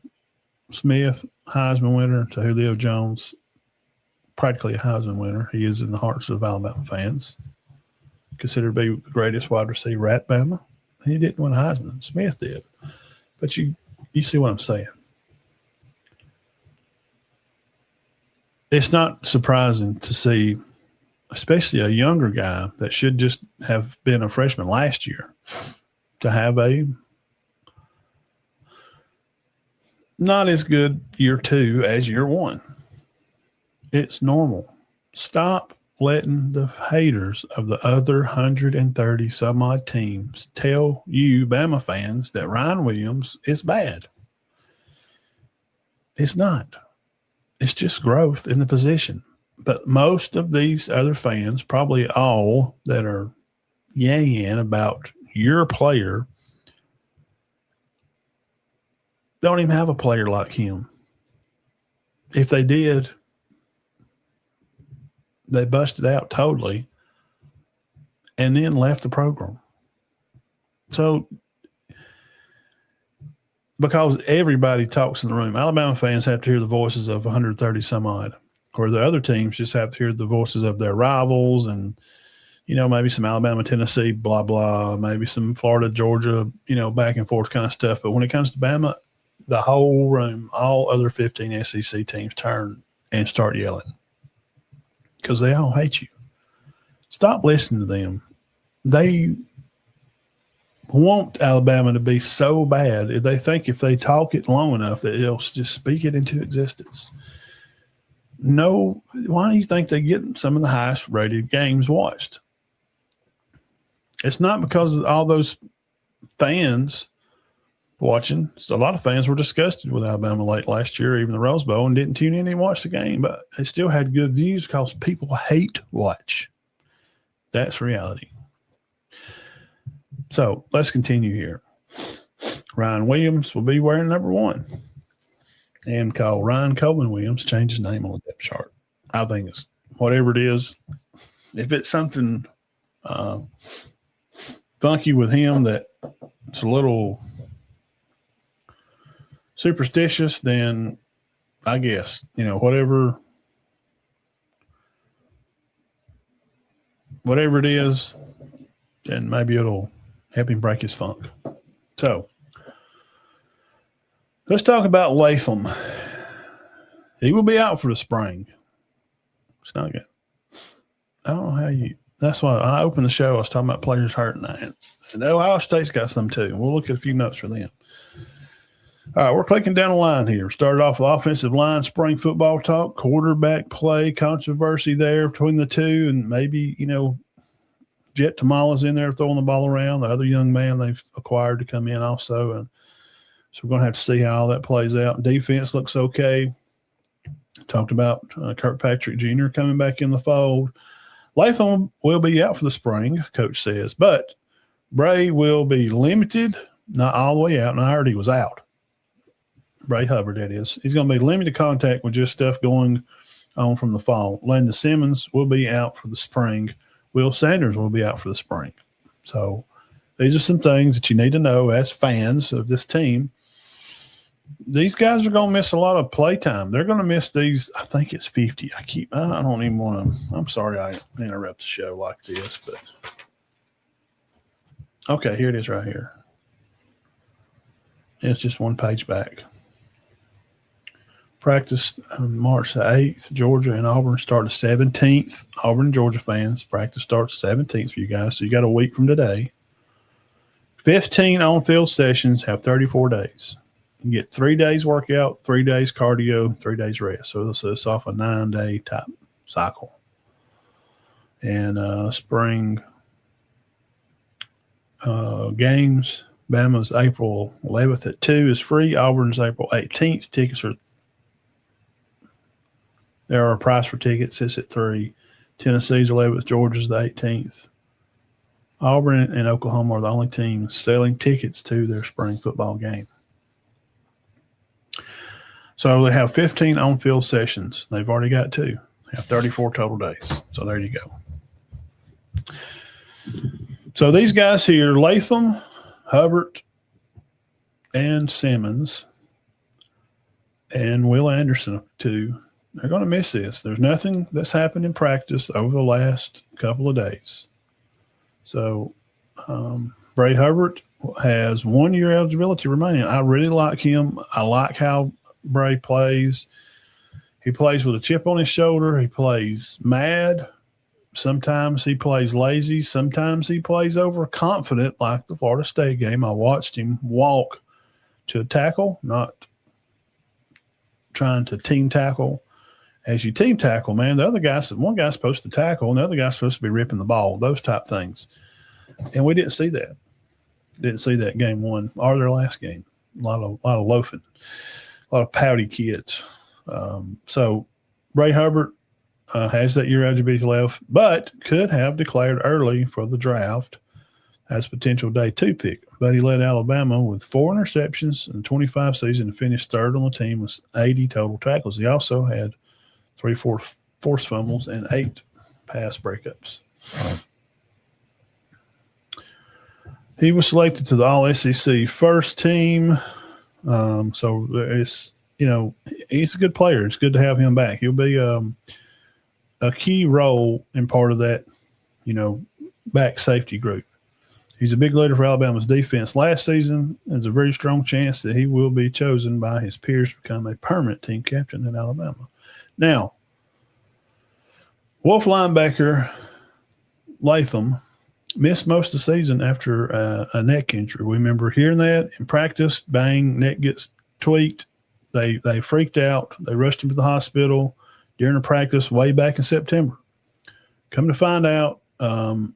Smith, Heisman winner, to Julio Jones, practically a Heisman winner. He is in the hearts of Alabama fans. Considered to be the greatest wide receiver at Bama. He didn't win a Heisman. Smith did. But you see what I'm saying. It's not surprising to see, especially a younger guy that should just have been a freshman last year, to have a not as good year two as year one. It's normal. Stop letting the haters of the other 130 some odd teams tell you, Bama fans, that Ryan Williams is bad. It's not. It's just growth in the position. But most of these other fans, probably all that are yaying about your player, don't even have a player like him. If they did, they busted out totally and then left the program. So, because everybody talks in the room, Alabama fans have to hear the voices of 130 some odd, or the other teams just have to hear the voices of their rivals and, maybe some Alabama, Tennessee, blah, blah, maybe some Florida, Georgia, back and forth kind of stuff. But when it comes to Bama, the whole room, all other 15 SEC teams turn and start yelling because they all hate you. Stop listening to them. They want Alabama to be so bad. They think if they talk it long enough that they'll just speak it into existence. No, why do you think they get some of the highest rated games watched? It's not because of all those fans watching. So a lot of fans were disgusted with Alabama late last year, even the Rose Bowl, and didn't tune in and watch the game. But they still had good views because people hate watch. That's reality. So let's continue here. Ryan Williams will be wearing number 1 and call Ryan Coleman Williams, change his name on the depth chart. I think it's whatever it is. If it's something funky with him that it's a little superstitious, then I guess, whatever it is, then maybe it'll help him break his funk. So let's talk about Latham. He will be out for the spring. It's not good. I don't know how that's why I opened the show. I was talking about players hurt tonight. And Ohio State's got some too. We'll look at a few notes for them. All right, we're clicking down the line here. Started off with offensive line, spring football talk, quarterback play, controversy there between the two, and maybe, Jet Tamala's in there throwing the ball around, the other young man they've acquired to come in also. And so we're going to have to see how all that plays out. Defense looks okay. Talked about Kirkpatrick Jr. coming back in the fold. Latham will be out for the spring, Coach says, but Bray will be limited, not all the way out, and I heard he was out. Bray Hubbard, that is. He's going to be limited contact with just stuff going on from the fall. Landon Simmons will be out for the spring. Will Sanders will be out for the spring. So these are some things that you need to know as fans of this team. These guys are going to miss a lot of play time. They're going to miss these. I think it's 50. I don't even want to. I'm sorry I interrupt the show like this, but okay, here it is right here. It's just one page back. Practice March the 8th. Georgia and Auburn start the 17th. Auburn and Georgia fans, practice starts 17th for you guys. So you got a week from today. 15 on-field sessions have 34 days. You get 3 days workout, 3 days cardio, 3 days rest. So it's off a 9-day type cycle. And spring games, Bama's April 11th at 2 is free. Auburn's April 18th. Tickets are there are a price for tickets. It's at 3. Tennessee's 11th. Georgia's the 18th. Auburn and Oklahoma are the only teams selling tickets to their spring football game. So they have 15 on-field sessions. They've already got 2. They have 34 total days. So there you go. So these guys here, Latham, Hubbard, and Simmons, and Will Anderson, too, they're going to miss this. There's nothing that's happened in practice over the last couple of days. So Bray Hubbard has 1 year eligibility remaining. I really like him. I like how Bray plays. He plays with a chip on his shoulder. He plays mad. Sometimes he plays lazy. Sometimes he plays overconfident, like the Florida State game. I watched him walk to a tackle, not trying to team tackle. As you team tackle, man, the other guy's one guy's supposed to tackle, and the other guy's supposed to be ripping the ball, those type things. And we didn't see that. Didn't see that game one or their last game. A lot of loafing, a lot of pouty kids. So Bray Hubbard has that year eligibility left, but could have declared early for the draft as potential day 2 pick. But he led Alabama with 4 interceptions in 25 season and finished third on the team with 80 total tackles. He also had 3 forced fumbles and 8 pass breakups. He was selected to the All-SEC first team. So it's, he's a good player. It's good to have him back. He'll be a key role in part of that, back safety group. He's a big leader for Alabama's defense last season. There's a very strong chance that he will be chosen by his peers to become a permanent team captain in Alabama. Now, Wolf linebacker Latham missed most of the season after a neck injury. We remember hearing that in practice. Bang, neck gets tweaked. They freaked out. They rushed him to the hospital during the practice way back in September. Come to find out, at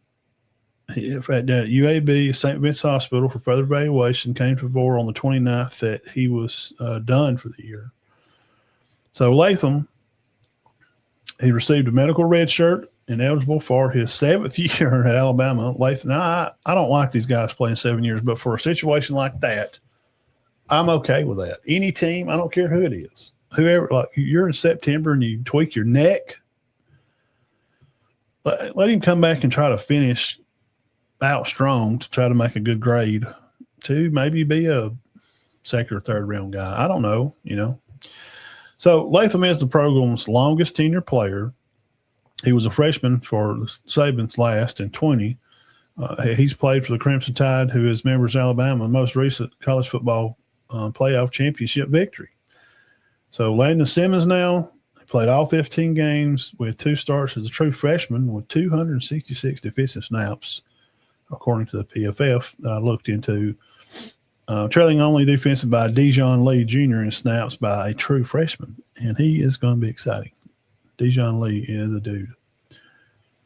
UAB, St. Vincent Hospital, for further evaluation, came to fore on the 29th that he was done for the year. So Latham, he received a medical red shirt and eligible for his 7th year at Alabama. Latham, now, I don't like these guys playing 7 years, but for a situation like that, I'm okay with that. Any team, I don't care who it is. Whoever, like you're in September and you tweak your neck, let him come back and try to finish out strong to try to make a good grade to maybe be a 2nd or 3rd round guy. I don't know, So Latham is the program's longest tenure player. He was a freshman for the Saban's last in 20. He's played for the Crimson Tide, who is members of Alabama's most recent college football playoff championship victory. So Landon Simmons now, he played all 15 games with 2 starts as a true freshman with 266 defensive snaps, according to the PFF that I looked into. Trailing only defensive by Dijon Lee Jr. in snaps by a true freshman, and he is going to be exciting. Dijon Lee is a dude.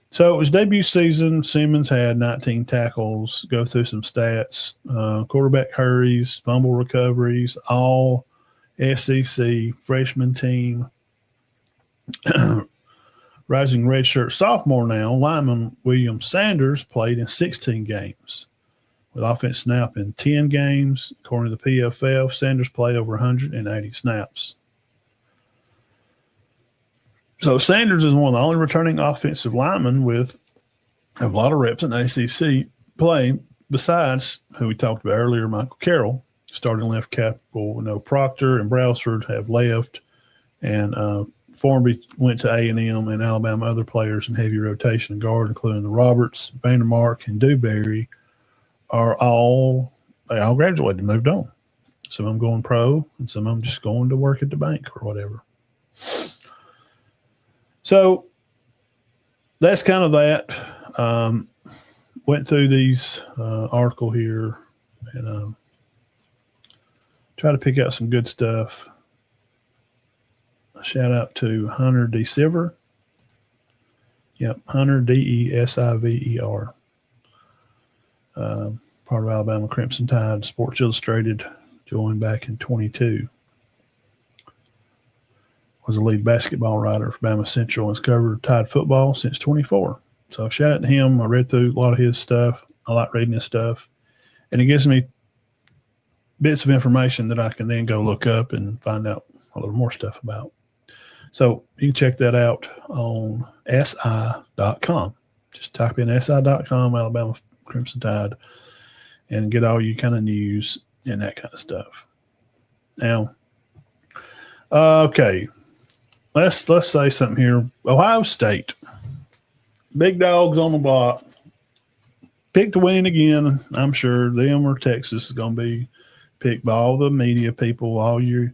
So it was debut season. Simmons had 19 tackles. Go through some stats. Quarterback hurries, fumble recoveries, all SEC freshman team. Rising redshirt sophomore now, lineman William Sanders played in 16 games. With offense snap in 10 games. According to the PFF, Sanders played over 180 snaps. So Sanders is one of the only returning offensive linemen with a lot of reps in ACC play, besides who we talked about earlier, Michael Carroll, starting left tackle. Proctor and Brailsford have left, and Formby went to A&M, and Alabama other players in heavy rotation guard, including the Roberts, Vandermark, and Dewberry, they all graduated and moved on. Some of them going pro, and some of them just going to work at the bank or whatever. So that's kind of that. Went through these article here and try to pick out some good stuff. A shout out to Hunter D. Siver. Yep, Hunter Desiver. Part of Alabama Crimson Tide, Sports Illustrated, joined back in 22. Was a lead basketball writer for Bama Central and has covered Tide football since 24. So shout out to him. I read through a lot of his stuff. I like reading his stuff. And it gives me bits of information that I can then go look up and find out a little more stuff about. So you can check that out on si.com. Just type in si.com, Alabama Crimson Tide, and get all your kind of news and that kind of stuff. Now, okay, let's say something here. Ohio State, big dogs on the block. picked to win again. I'm sure them or Texas is going to be picked by all the media people, all your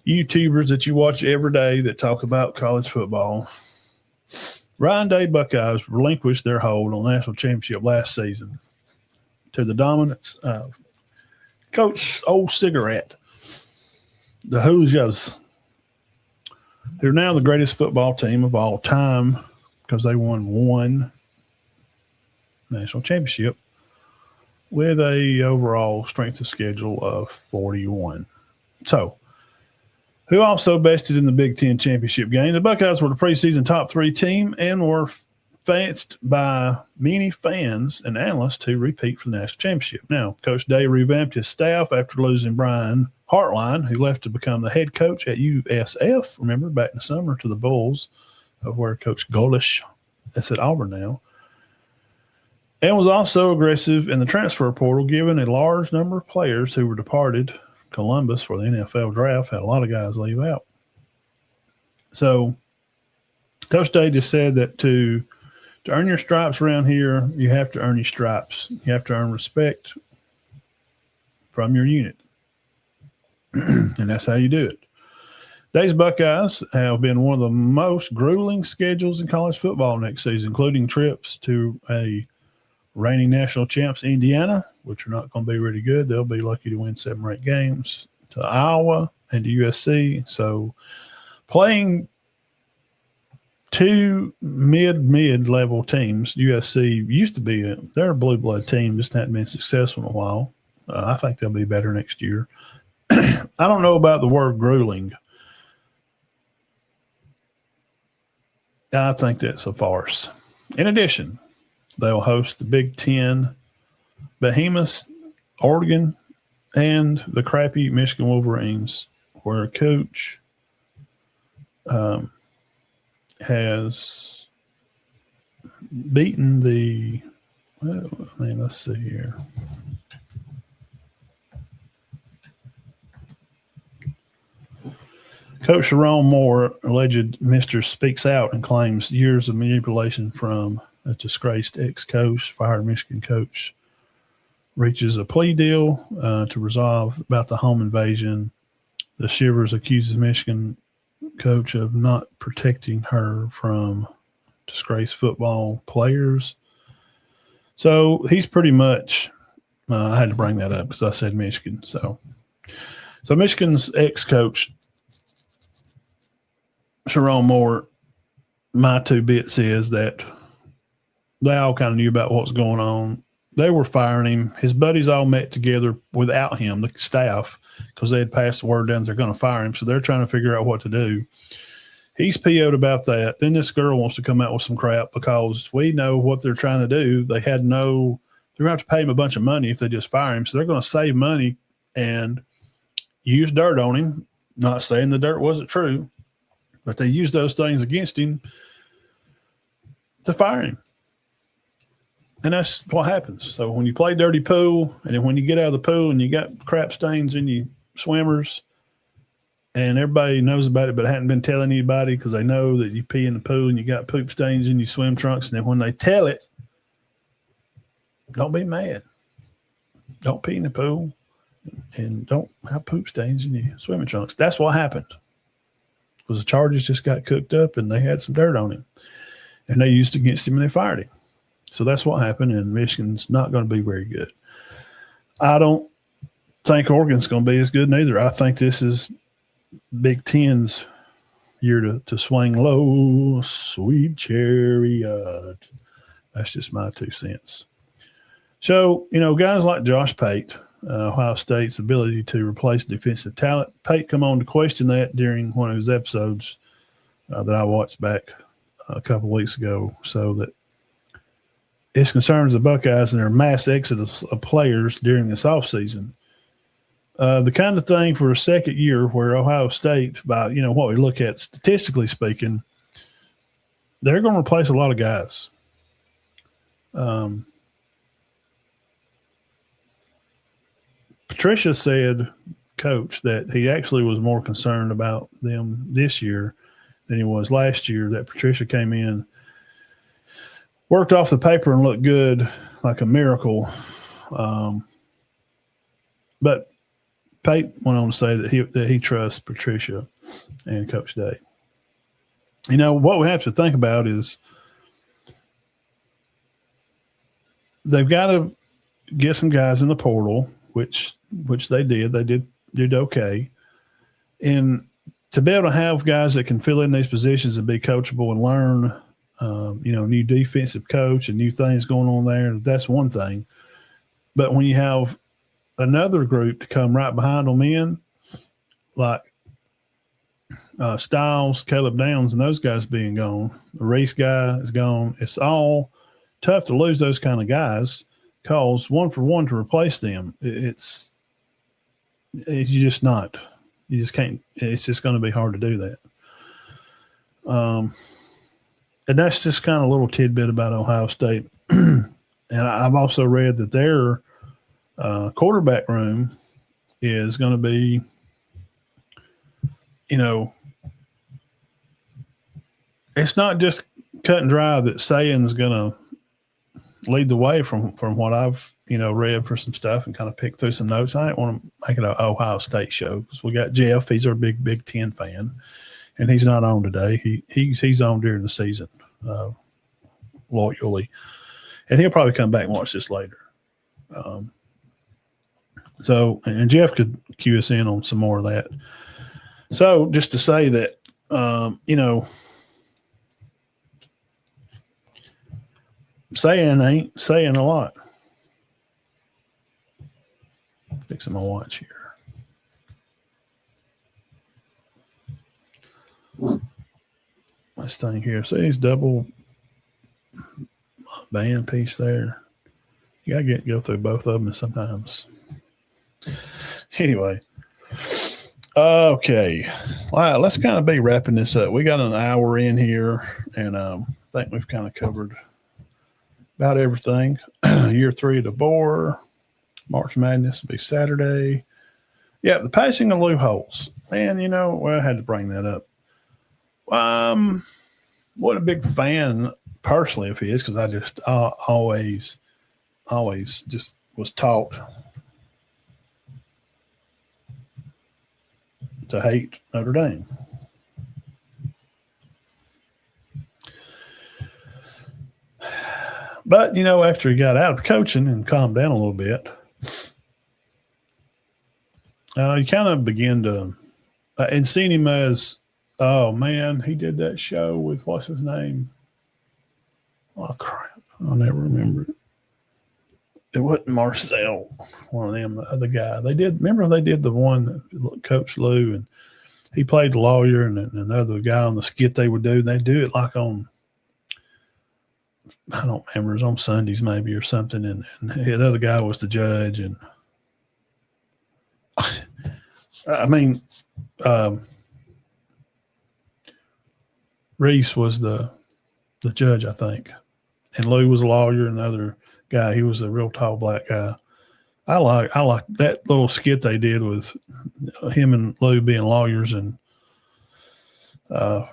YouTubers that you watch every day that talk about college football. Ryan Day Buckeyes relinquished their hold on the national championship last season to the dominance of Coach Old Cigarette, the Hoosiers, who are now the greatest football team of all time because they won one national championship with a overall strength of schedule of 41. So, who also bested in the Big Ten championship game? The Buckeyes were the preseason top 3 team and were fanced by many fans and analysts to repeat for the national championship. Now, Coach Day revamped his staff after losing Brian Hartline, who left to become the head coach at USF, remember, back in the summer to the Bulls, where Coach Golish is at Auburn now, and was also aggressive in the transfer portal, given a large number of players who were departed Columbus for the NFL draft. Had a lot of guys leave out. So Coach Day just said that to earn your stripes around here, you have to earn your stripes. You have to earn respect from your unit. And that's how you do it. Day's Buckeyes have been one of the most grueling schedules in college football next season, including trips to a reigning national champs, Indiana, which are not going to be really good. They'll be lucky to win 7 or 8 games, to Iowa and to USC. So playing 2 mid-level teams, USC used to be they're a blue blood team, just hadn't been successful in a while. I think they'll be better next year. I don't know about the word grueling. I think that's a farce. In addition, they'll host the Big Ten behemoths, Oregon, and the crappy Michigan Wolverines, where Coach has beaten the – let's see here. Coach Sharon Moore, alleged Mr. speaks out and claims years of manipulation from a disgraced ex-coach, fired Michigan coach, reaches a plea deal to resolve about the home invasion. The Shivers accuses Michigan coach of not protecting her from disgraced football players. So he's pretty much I had to bring that up because I said Michigan. So Michigan's ex-coach, Sharon Moore, my 2 bits is that they all kind of knew about what was going on. They were firing him. His buddies all met together without him, the staff, because they had passed the word down they're going to fire him. So they're trying to figure out what to do. He's PO'd about that. Then this girl wants to come out with some crap because we know what they're trying to do. They're going to have to pay him a bunch of money if they just fire him. So they're going to save money and use dirt on him. Not saying the dirt wasn't true, but they used those things against him to fire him. And that's what happens. So when you play dirty pool, and then when you get out of the pool and you got crap stains in your swimmers, and everybody knows about it but hadn't been telling anybody because they know that you pee in the pool and you got poop stains in your swim trunks, and then when they tell it, don't be mad. Don't pee in the pool and don't have poop stains in your swimming trunks. That's what happened. Because the charges just got cooked up and they had some dirt on him. And they used it against him and they fired him. So that's what happened, and Michigan's not going to be very good. I don't think Oregon's going to be as good neither. I think this is Big Ten's year to swing low, sweet chariot. That's just my 2 cents. So, guys like Josh Pate, Ohio State's ability to replace defensive talent. Pate come on to question that during one of his episodes that I watched back a couple of weeks ago, so that it concerns the Buckeyes and their mass exodus of players during this offseason. The kind of thing for a second year where Ohio State, by what we look at statistically speaking, they're going to replace a lot of guys. Patricia said, coach, that he actually was more concerned about them this year than he was last year, that Patricia came in, worked off the paper and looked good like a miracle. But Pate went on to say that he trusts Patricia and Coach Day. You know, what we have to think about is they've got to get some guys in the portal, which they did. They did okay. And to be able to have guys that can fill in these positions and be coachable and learn, new defensive coach and new things going on there, that's one thing. But when you have another group to come right behind them in, like Styles, Caleb Downs, and those guys being gone, the Reese guy is gone. It's all tough to lose those kind of guys because one for one to replace them, it's you just not. You just can't. It's just going to be hard to do that. And that's just kind of a little tidbit about Ohio State. And I've also read that their quarterback room is going to be, it's not just cut and dry that Saban's going to lead the way from what I've, read for some stuff and kind of pick through some notes. I didn't want to make it an Ohio State show because we got Jeff. He's our big Big Ten fan, and he's not on today. He's on during the season, loyally, and he'll probably come back and watch this later. And Jeff could cue us in on some more of that. So just to say that, saying ain't saying a lot. Fixing my watch here. This thing here. See, it's double band piece there. You gotta go through both of them sometimes. Anyway. Okay. Well, let's kind of be wrapping this up. We got an hour in here, and I think we've kind of covered about everything. Year 3 of the Boar. March Madness will be Saturday. Yeah, the passing of Lou Holtz. Man, I had to bring that up. What a big fan personally of his, because I just always just was taught to hate Notre Dame. But, after he got out of coaching and calmed down a little bit, you kind of begin to and seeing him as, oh, man, he did that show with what's his name? Oh, crap. I'll never remember it. It wasn't Marcel, one of them, the other guy. They did the one, Coach Lou, and he played the lawyer, and another guy on the skit they would do. They do it like on, I don't remember, it was on Sundays maybe or something, and the other guy was the judge, and Reese was the judge, I think, and Lou was a lawyer, and the other guy, he was a real tall black guy. I like that little skit they did with him and Lou being lawyers and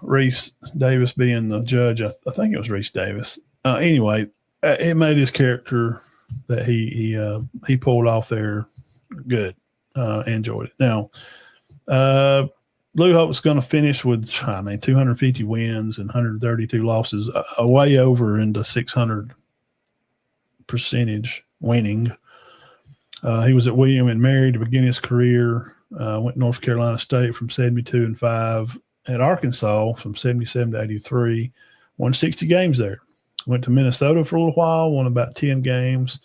Reese Davis being the judge. I think it was Reese Davis. Anyway, it made his character that he pulled off there good. Enjoyed it. Now, Lou Holtz going to finish with 250 wins and 132 losses, way over into 600 percentage winning. He was at William and Mary to begin his career. Went to North Carolina State from 72-5. At Arkansas from 77 to 83. Won 60 games there. Went to Minnesota for a little while. Won about 10 games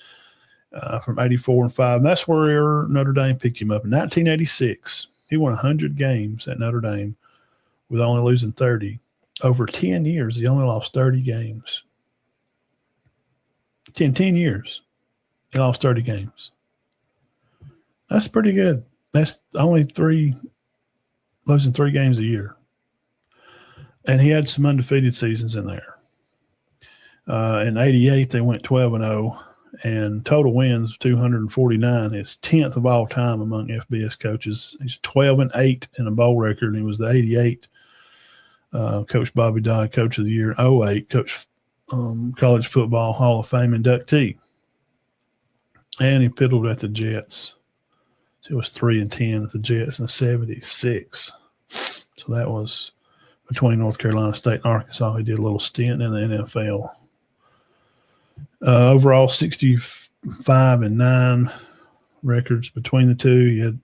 from 84-5. And that's where Notre Dame picked him up in 1986. He won 100 games at Notre Dame with only losing 30. Over 10 years, he only lost 30 games. 10 years, he lost 30 games. That's pretty good. That's only losing 3 games a year. And he had some undefeated seasons in there. In 88, they went 12-0, and total wins 249. It's 10th of all time among FBS coaches. He's 12-8 in a bowl record, and he was the 88 Coach Bobby Dodd Coach of the Year, 08 Coach College Football Hall of Fame inductee. And he piddled at the Jets. So it was 3-10 at the Jets in 76. So that was between North Carolina State and Arkansas. He did a little stint in the NFL. Overall, 65-9 records between the two. He had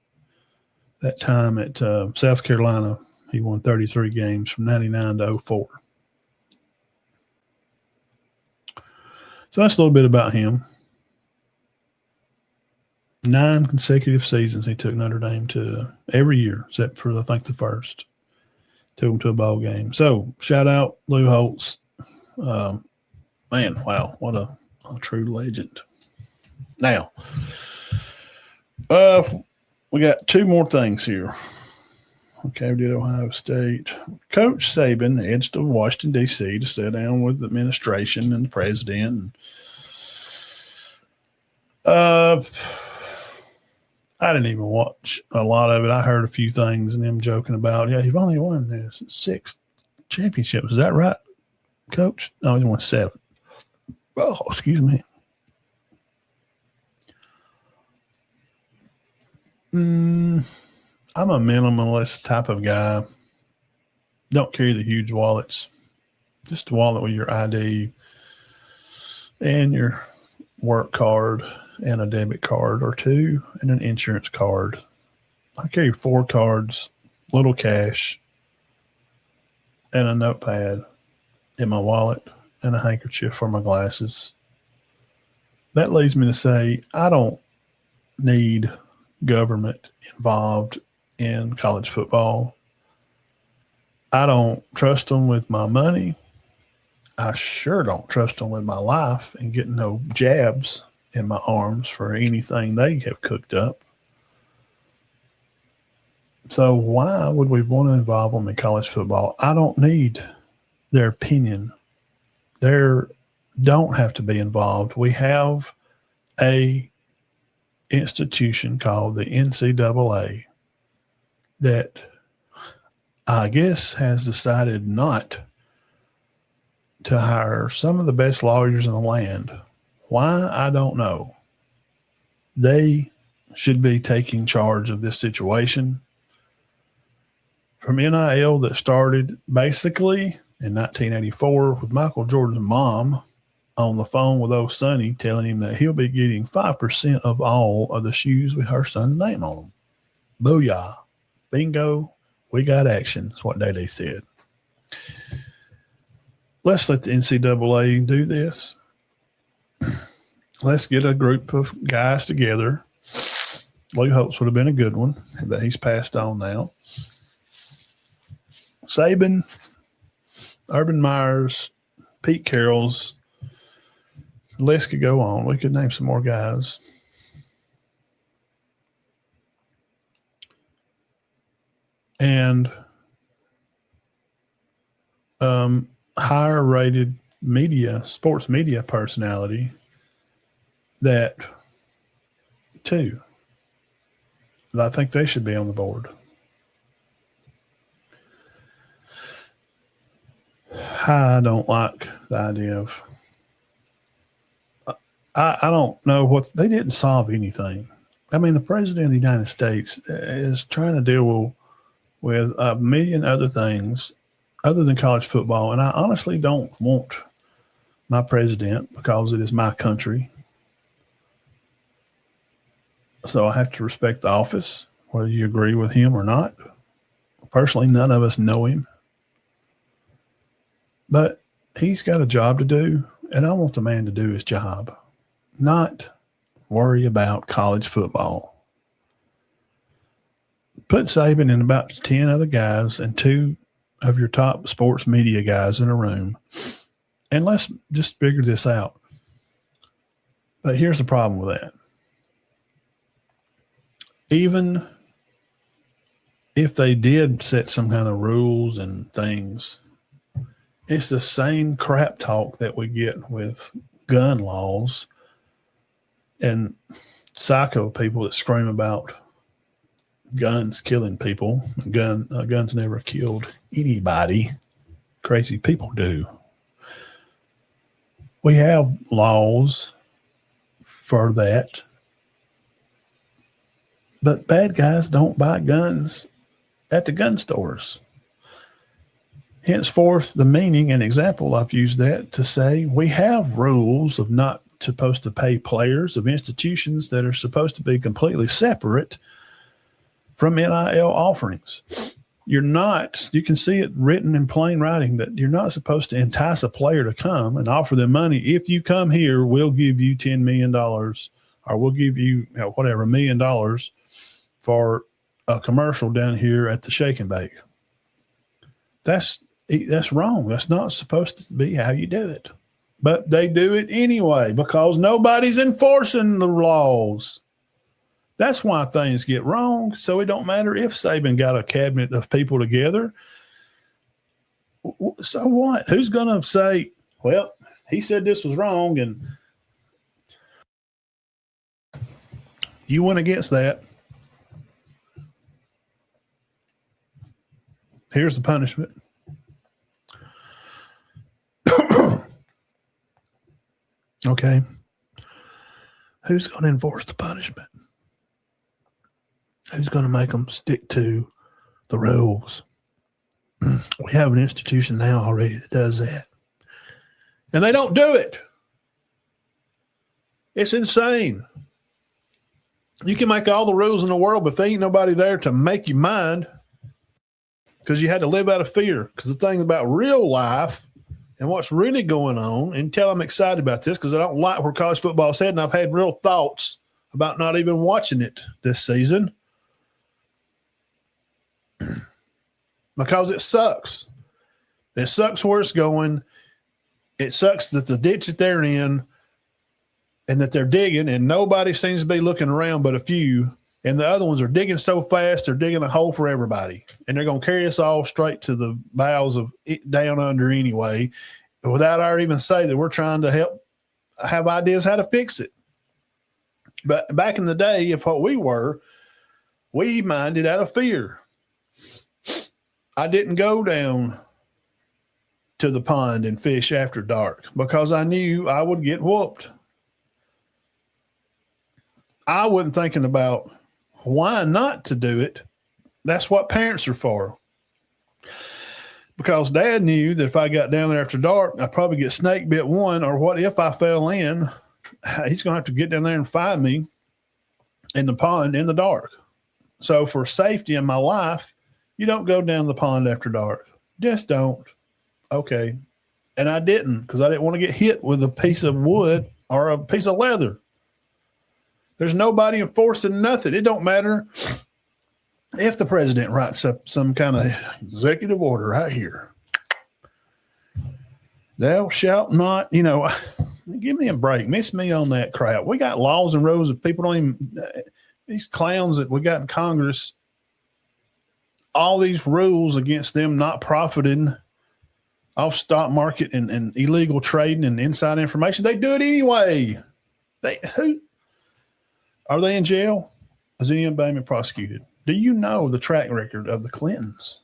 that time at South Carolina. He won 33 games from 99 to 04. So that's a little bit about him. 9 consecutive seasons he took Notre Dame to every year, except for, I think, the first. Took him to a bowl game. So, shout out Lou Holtz. Man, wow, what a true legend. Now, we got 2 more things here. Okay, we did Ohio State. Coach Saban heads to Washington, D.C. to sit down with the administration and the president. I didn't even watch a lot of it. I heard a few things and them joking about, yeah, you've only won 6 championships. Is that right, Coach? No, he won 7. Oh, excuse me. I'm a minimalist type of guy. Don't carry the huge wallets. Just a wallet with your ID and your work card and a debit card or 2 and an insurance card. I carry 4 cards, little cash, and a notepad in my wallet and a handkerchief for my glasses. That leads me to say I don't need government involved in college football. I don't trust them with my money. I sure don't trust them with my life and getting no jabs in my arms for anything they have cooked up. So why would we want to involve them in college football? I don't need their opinion. They don't have to be involved. We have a institution called the NCAA that I guess has decided not to hire some of the best lawyers in the land. Why? I don't know. They should be taking charge of this situation. From NIL that started basically in 1984 with Michael Jordan's mom on the phone with old Sonny telling him that he'll be getting 5% of all of the shoes with her son's name on them. Booyah. Bingo. We got action. That's what they said. Let's let the NCAA do this. Let's get a group of guys together. Lou Holtz would have been a good one, but he's passed on now. Saban, Urban Meyers, Pete Carroll's. The list could go on. We could name some more guys. And higher rated media, sports media personality that I think they should be on the board. I don't like the idea of I don't know what they didn't solve anything. I mean, the president of the United States is trying to deal with a million other things other than college football. And I honestly don't want my president because it is my country. So I have to respect the office, whether you agree with him or not. Personally, none of us know him. But he's got a job to do, and I want the man to do his job, not worry about college football. Put Saban and about 10 other guys and 2 of your top sports media guys in a room, and let's just figure this out. But here's the problem with that. Even if they did set some kind of rules and things, it's the same crap talk that we get with gun laws and psycho people that scream about guns killing people. Guns never killed anybody. Crazy people do. We have laws for that, But bad guys don't buy guns at the gun stores. Henceforth, the meaning and example, I've used that to say we have rules of not supposed to pay players of institutions that are supposed to be completely separate from NIL offerings. You're not, you can see it written in plain writing that you're not supposed to entice a player to come and offer them money. If you come here, we'll give you $10 million or we'll give you, whatever, $1 million for a commercial down here at the Shake and Bake. That's wrong. That's not supposed to be how you do it. But they do it anyway because nobody's enforcing the laws. That's why things get wrong. So it don't matter if Saban got a cabinet of people together. So what? Who's going to say, well, he said this was wrong and you went against that. Here's the punishment. Okay. Who's going to enforce the punishment? Who's going to make them stick to the rules? We have an institution now already that does that. And they don't do it. It's insane. You can make all the rules in the world, but if there ain't nobody there to make you mind, because you had to live out of fear. Because the thing about real life and what's really going on, and tell I'm excited about this because I don't like where college football's heading. I've had real thoughts about not even watching it this season because it sucks. It sucks where it's going. It sucks that the ditch that they're in and that they're digging, and nobody seems to be looking around but a few. And the other ones are digging so fast, they're digging a hole for everybody. And they're going to carry us all straight to the bowels of it down under anyway, without our even say that we're trying to help have ideas how to fix it. But back in the day, if what we were, we minded out of fear. I didn't go down to the pond and fish after dark because I knew I would get whooped. I wasn't thinking about why not to do it. That's what parents are for. Because Dad knew that if I got down there after dark, I'd probably get snake bit one, or what if I fell in? He's going to have to get down there and find me in the pond in the dark. So for safety in my life, you don't go down the pond after dark. Just don't. Okay. And I didn't because I didn't want to get hit with a piece of wood or a piece of leather. There's nobody enforcing nothing. It don't matter if the president writes up some kind of executive order right here. Thou shalt not, give me a break. Miss me on that crap. We got laws and rules that people don't even, these clowns that we got in Congress, all these rules against them not profiting off stock market and illegal trading and inside information. They do it anyway. Are they in jail? Has any of them been prosecuted? Do you know the track record of the Clintons?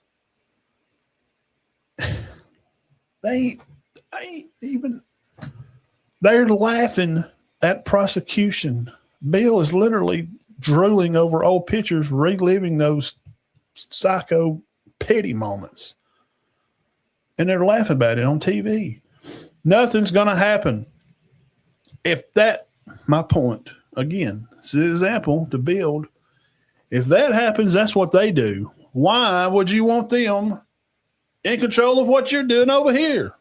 They ain't even, they're laughing at prosecution. Bill is literally drooling over old pictures, reliving those psycho petty moments. And they're laughing about it on TV. Nothing's going to happen. If that, my point, again, it's an example to build. If that happens, that's what they do. Why would you want them in control of what you're doing over here?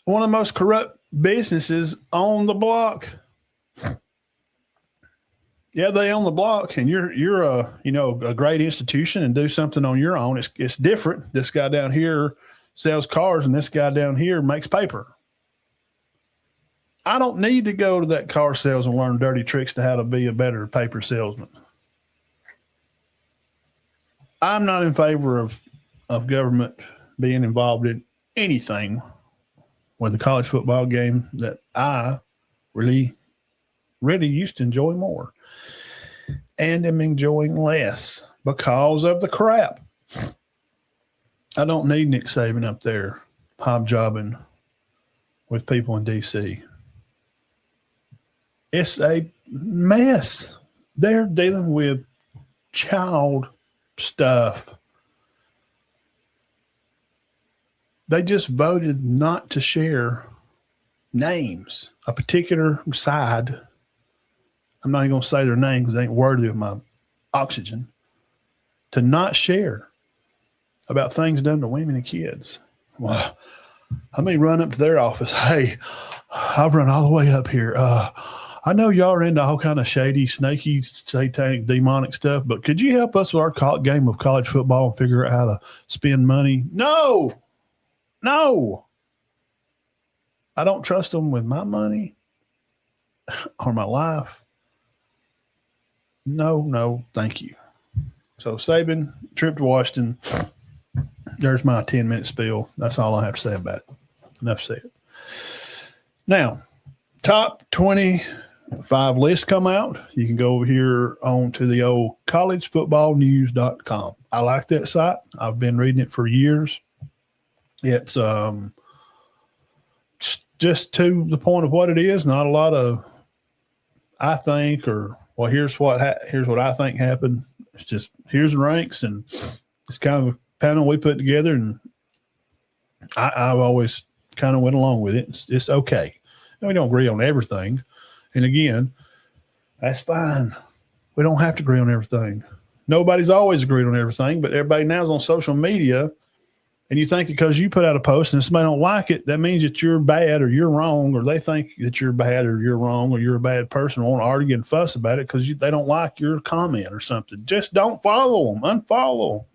One of the most corrupt businesses on the block. Yeah, they own the block, and you're a great institution and do something on your own. It's different. This guy down here sells cars, and this guy down here makes paper. I don't need to go to that car sales and learn dirty tricks to how to be a better paper salesman. I'm not in favor of government being involved in anything with the college football game that I really used to enjoy more and am enjoying less because of the crap. I don't need Nick Saban up there hobjobbing with people in D.C. It's a mess. They're dealing with child stuff. They just voted not to share names, a particular side. I'm not even going to say their name because they ain't worthy of my oxygen. To not share about things done to women and kids. Well, I may run up to their office. Hey, I've run all the way up here. I know y'all are into all kind of shady, snaky, satanic, demonic stuff, but could you help us with our game of college football and figure out how to spend money? No. I don't trust them with my money or my life. No, thank you. So Saban, trip to Washington, there's my 10-minute spiel. That's all I have to say about it. Enough said. Now, top 25 lists come out. You can go over here on to the old collegefootballnews.com. I like that site. I've been reading it for years. It's just to the point of what it is. Not a lot of I think or well, here's what I think happened. It's just here's the ranks, and it's kind of a panel we put together, and I've always kind of went along with it. It's okay. And we don't agree on everything, and again, that's fine. We don't have to agree on everything. Nobody's always agreed on everything, but everybody now is on social media. And you think because you put out a post and somebody don't like it, that means that you're bad or you're wrong, or they think that you're bad or you're wrong or you're a bad person and want to argue and fuss about it because they don't like your comment or something. Just don't follow them. Unfollow them.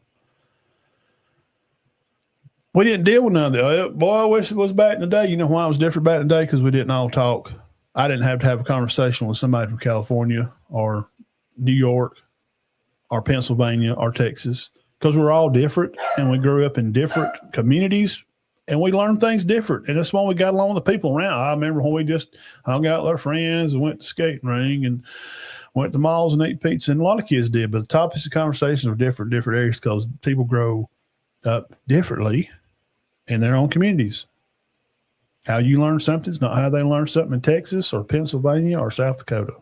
We didn't deal with none of that. Boy, I wish it was back in the day. You know why it was different back in the day? Because we didn't all talk. I didn't have to have a conversation with somebody from California or New York or Pennsylvania or Texas. Because we're all different and we grew up in different communities and we learned things different. And that's why we got along with the people around. I remember when we just hung out with our friends and went to skating ring and went to malls and ate pizza. And a lot of kids did. But the topics of conversations were different areas because people grow up differently in their own communities. How you learn something is not how they learn something in Texas or Pennsylvania or South Dakota.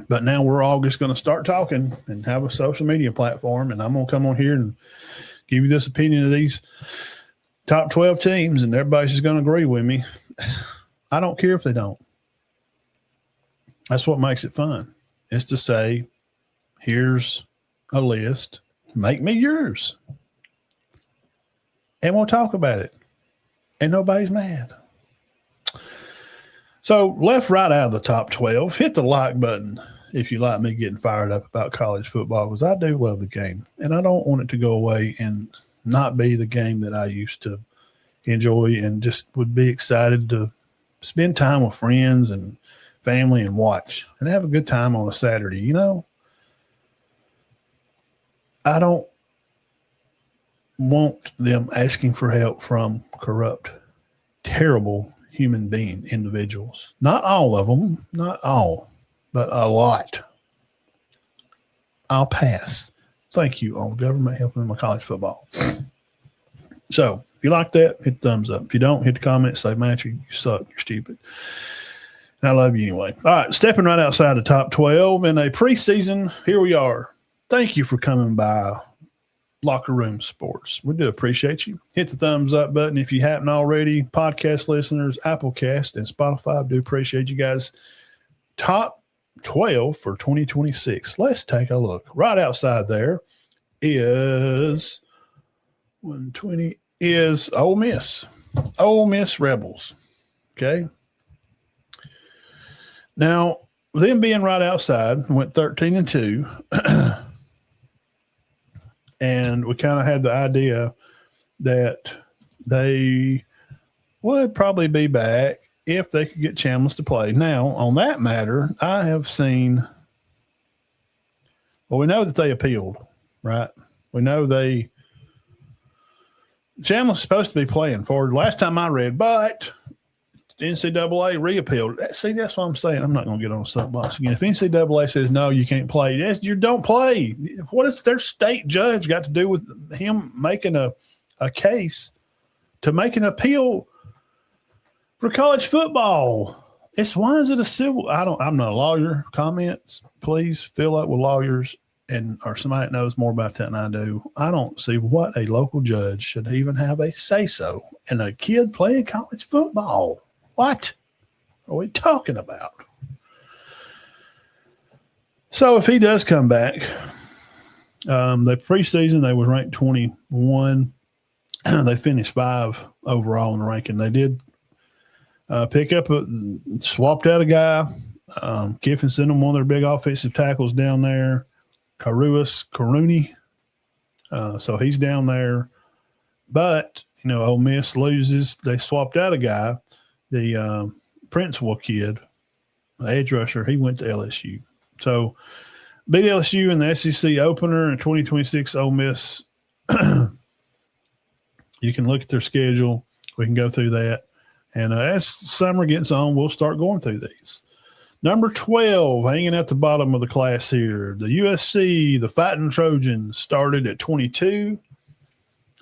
But now we're all just going to start talking and have a social media platform. And I'm going to come on here and give you this opinion of these top 12 teams, and everybody's just going to agree with me. I don't care if they don't. That's what makes it fun, is to say, here's a list. Make me yours. And we'll talk about it. And nobody's mad. So left right out of the top 12, hit the like button if you like me getting fired up about college football, because I do love the game. And I don't want it to go away and not be the game that I used to enjoy and just would be excited to spend time with friends and family and watch and have a good time on a Saturday. You know, I don't want them asking for help from corrupt, terrible human being individuals. Not all of them, not all, but a lot. I'll pass. Thank you on government helping my college football. So if you like that, hit the thumbs up. If you don't, hit the comment, say, Matthew, you suck, you're stupid. And I love you anyway. All right, stepping right outside the top 12 in a preseason, here we are. Thank you for coming by Locker Room Sports. We do appreciate you. Hit the thumbs up button if you haven't already. Podcast listeners, Applecast, and Spotify, I do appreciate you guys. Top 12 for 2026. Let's take a look. Right outside there is 120 is Ole Miss. Ole Miss Rebels. Okay. Now, them being right outside, went 13-2. And we kind of had the idea that they would probably be back if they could get Chambliss to play. Now, on that matter, I have seen – well, we know that they appealed, right? We know Chambliss is supposed to be playing for last time I read, but NCAA reappealed. See, that's what I'm saying. I'm not going to get on a soapbox again. If NCAA says, no, you can't play, you don't play. What has their state judge got to do with him making a case to make an appeal for college football? why is it a civil? I'm not a lawyer. Comments, please fill up with lawyers or somebody that knows more about that than I do. I don't see what a local judge should even have a say-so in a kid playing college football. What are we talking about? So if he does come back, the preseason they were ranked 21. They finished 5 overall in the ranking. They did pick up swapped out a guy. Kiffin sent them one of their big offensive tackles down there, Karuni. So he's down there. But, Ole Miss loses. They swapped out a guy, the Princeville kid, the edge rusher. He went to LSU. So beat LSU in the SEC opener in 2026 Ole Miss. You can look at their schedule. We can go through that. And as summer gets on, we'll start going through these. Number 12, hanging at the bottom of the class here, the USC, the Fighting Trojans, started at 22.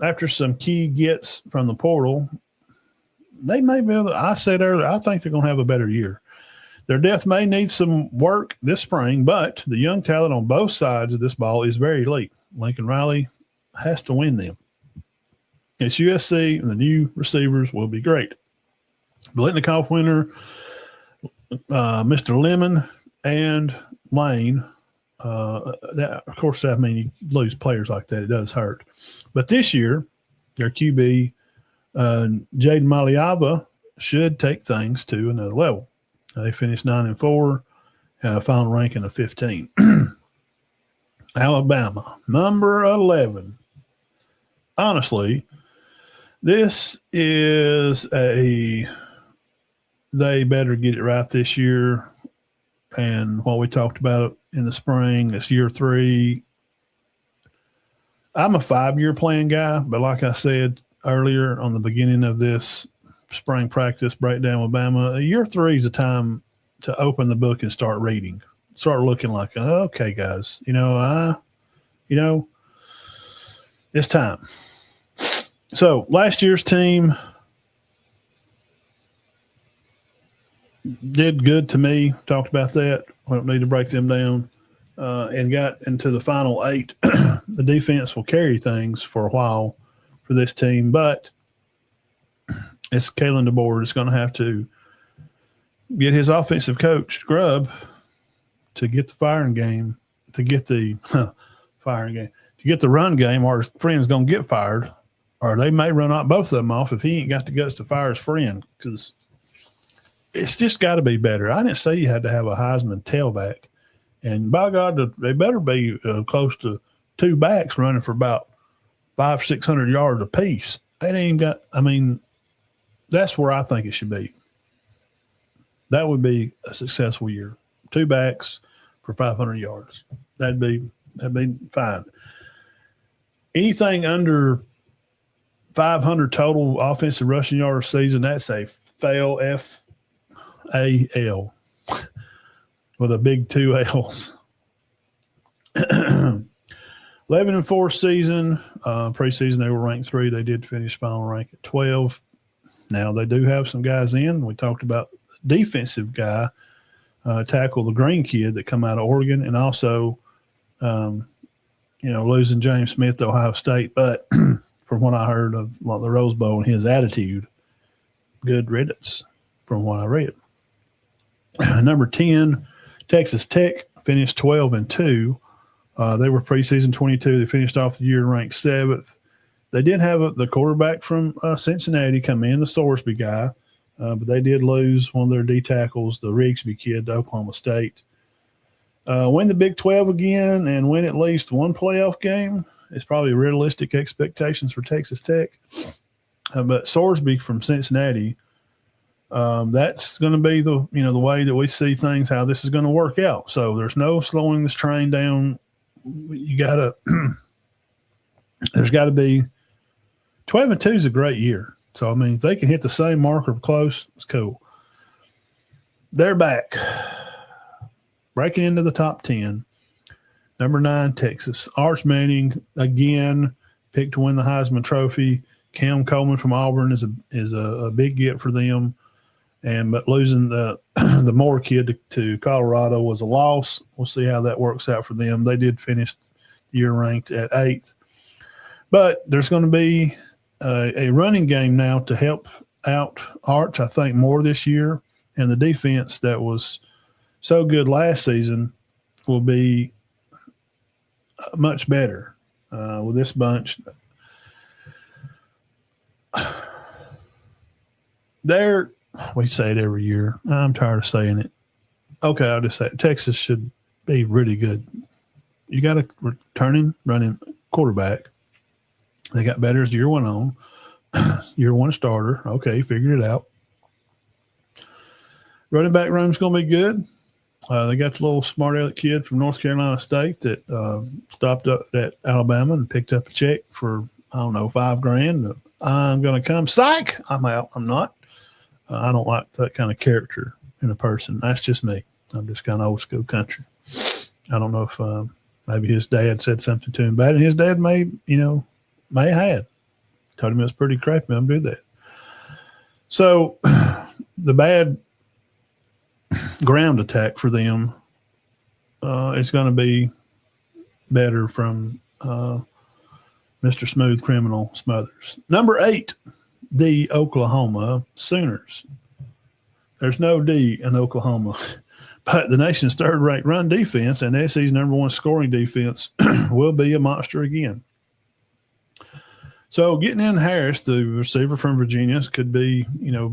After some key gets from the portal, they may be able to, I said earlier, I think they're going to have a better year. Their depth may need some work this spring, but the young talent on both sides of this ball is very elite. Lincoln Riley has to win them. It's USC, and the new receivers will be great. Biletnikoff winner, Mr. Lemon and Lane. That, of course, I mean, you lose players like that. It does hurt. But this year, their QB, Jaden Maliava, should take things to another level. They finished 9-4, final ranking of 15. Alabama, number 11. Honestly, this is they better get it right this year. And what we talked about in the spring, it's year 3. I'm a 5-year plan guy, but like I said earlier on the beginning of this spring practice breakdown with Bama, year 3 is a time to open the book and start reading. Start looking like, okay, guys, it's time. So last year's team did good to me. Talked about that. We don't need to break them down. And got into the final 8. The defense will carry things for a while for this team, but it's Kalen DeBoer is going to have to get his offensive coach, Grubb, to get the firing game, to get the firing game, to get the run game, or his friend's going to get fired, or they may run out both of them off if he ain't got the guts to fire his friend, because it's just got to be better. I didn't say you had to have a Heisman tailback. And by God, they better be close to 2 backs running for about 500-600 yards apiece. They ain't even got, that's where I think it should be. That would be a successful year. 2 backs for 500 yards. That'd be fine. Anything under 500 total offensive rushing yards season, that's a fail, FAL, with a big 2 L's. 11-4 season. Preseason, they were ranked 3. They did finish final rank at 12. Now, they do have some guys in. We talked about the defensive guy, tackle the green kid that come out of Oregon, and also, losing James Smith to Ohio State. But from what I heard of the Rose Bowl and his attitude, good riddance from what I read. Number 10, Texas Tech finished 12-2. They were preseason 22. They finished off the year ranked 7th. They did have the quarterback from Cincinnati come in, the Sorsby guy, but they did lose one of their D tackles, the Rigsby kid, to Oklahoma State. Win the Big 12 again and win at least one playoff game is probably realistic expectations for Texas Tech. But Sorsby from Cincinnati, that's going to be the way that we see things, how this is going to work out. So there's no slowing this train down. You got to there's got to be 12-2 is a great year. So if they can hit the same mark or close, it's cool. They're back, breaking into the top 10. Number 9, Texas. Arch Manning again picked to win the Heisman Trophy. Cam Coleman from Auburn is a big get for them. But losing the the Moore kid to Colorado was a loss. We'll see how that works out for them. They did finish the year ranked at 8th. But there's going to be a running game now to help out Arch, I think, more this year. And the defense that was so good last season will be much better with this bunch. We say it every year. I'm tired of saying it. Okay, I'll just say it. Texas should be really good. You got a returning running quarterback. They got better as the year went on. Year one starter. Okay, figured it out. Running back room's going to be good. They got the little smart aleck kid from North Carolina State that stopped up at Alabama and picked up a check for, I don't know, $5,000. I'm going to come. Psych! I'm out. I'm not. I don't like that kind of character in a person. That's just me. I'm just kind of old school country. I don't know if maybe his dad said something to him bad, and his dad may have. Told him it was pretty crappy. I'm do that. So the bad ground attack for them is going to be better from Mr. Smooth Criminal Smothers. Number 8, the Oklahoma Sooners. There's no D in Oklahoma, but the nation's third-ranked run defense and the SEC's number 1 scoring defense will be a monster again. So getting in Harris, the receiver from Virginia, could be,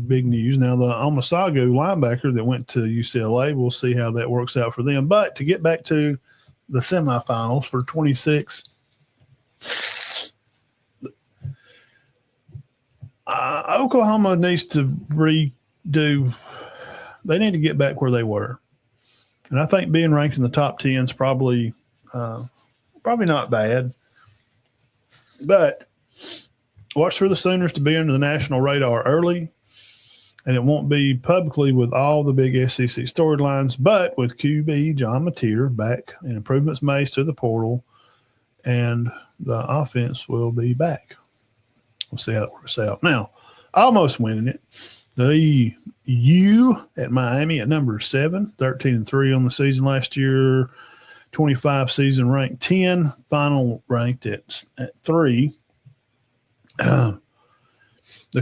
big news. Now the Omasago linebacker that went to UCLA, we'll see how that works out for them. But to get back to the semifinals for 26, Oklahoma needs to redo. They need to get back where they were, and I think being ranked in the top 10 is probably not bad. But watch for the Sooners to be under the national radar early, and it won't be publicly with all the big SEC storylines, but with QB John Mateer back and improvements made to the portal, and the offense will be back. We'll see how it works out. Now, almost winning it. The U at Miami at number 7, 13-3 on the season last year, 25 season ranked 10, final ranked at 3. The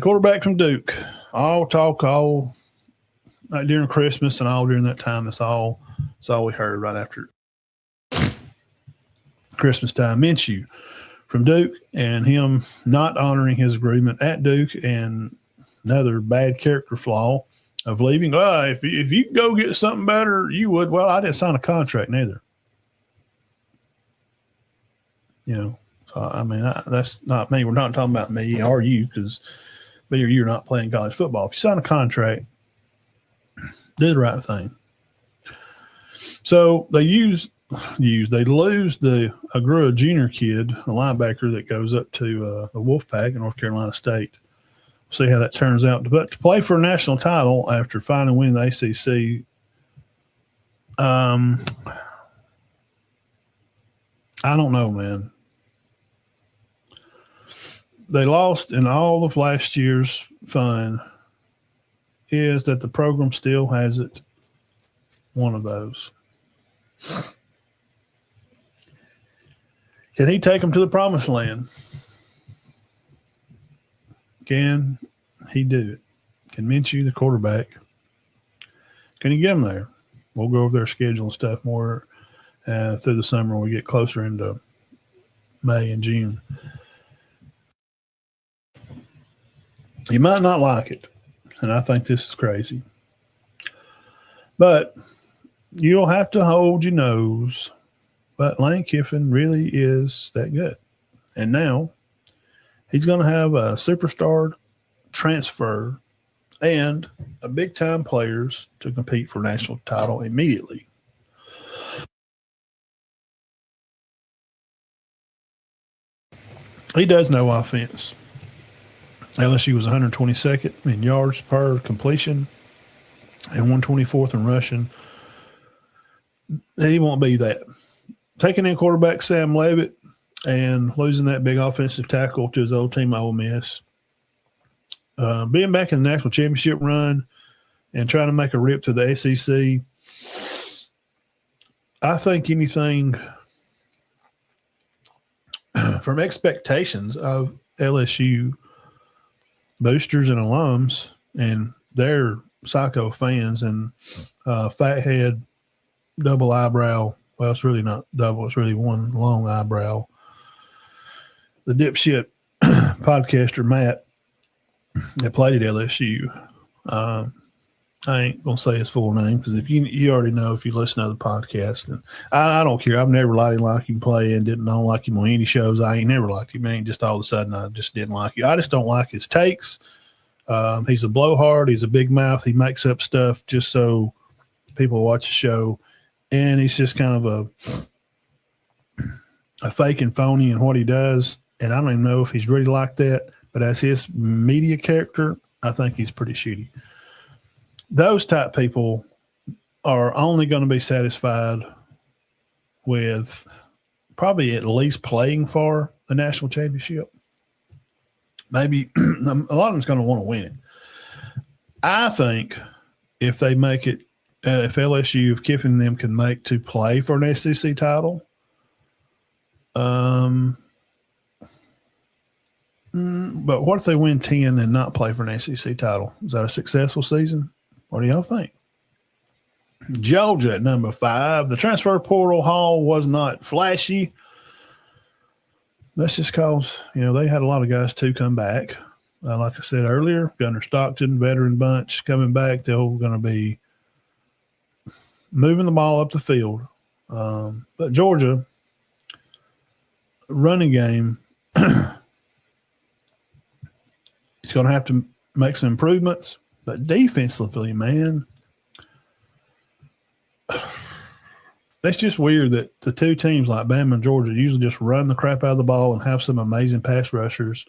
quarterback from Duke, all talk, all like during Christmas and all during that time. That's all we heard right after Christmas time. Minshew from Duke, and him not honoring his agreement at Duke, and another bad character flaw of leaving. If you go get something better, you would. Well, I didn't sign a contract neither. So, that's not me. We're not talking about me or you, because me or you are not playing college football. If you sign a contract, do the right thing. So they lose the Grubb Jr. kid, a linebacker that goes up to the Wolfpack in North Carolina State. We'll see how that turns out. But to play for a national title after finally winning the ACC, I don't know, man. They lost in all of last year's fun. Is that the program still has it? One of those. Can he take them to the promised land? Can he do it? Can Minshew, the quarterback, can he get them there? We'll go over their schedule and stuff more through the summer when we get closer into May and June. You might not like it, and I think this is crazy. But you'll have to hold your nose. But Lane Kiffin really is that good. And now he's going to have a superstar transfer and a big-time players to compete for national title immediately. He does know offense. LSU was 122nd in yards per completion and 124th in rushing. He won't be that. Taking in quarterback Sam Leavitt and losing that big offensive tackle to his old team, Ole Miss. Being back in the national championship run, and trying to make a rip to the SEC. I think anything from expectations of LSU boosters and alums and their psycho fans and fathead double eyebrow. Well, it's really not double. It's really one long eyebrow. The dipshit podcaster Matt that played at LSU. I ain't gonna say his full name because if you already know if you listen to the podcast, and I don't care. I've never liked him play and don't like him on any shows. I ain't never liked him. Man, just all of a sudden I just didn't like him. I just don't like his takes. He's a blowhard. He's a big mouth. He makes up stuff just so people watch the show, and he's just kind of a fake and phony in what he does. And I don't even know if he's really like that. But as his media character, I think he's pretty shitty. Those type people are only going to be satisfied with probably at least playing for a national championship. Maybe a lot of them's going to want to win it. I think if they make it, if LSU, if Kiffin and them can make to play for an SEC title, but what if they win 10 and not play for an SEC title? Is that a successful season? What do y'all think? Georgia at number 5. The transfer portal haul was not flashy. That's just because, they had a lot of guys to come back. Like I said earlier, Gunnar Stockton, veteran bunch coming back. They're going to be moving the ball up the field. But Georgia, running game, it's going to have to make some improvements. But defensively, man, that's just weird that the two teams like Bama and Georgia usually just run the crap out of the ball and have some amazing pass rushers,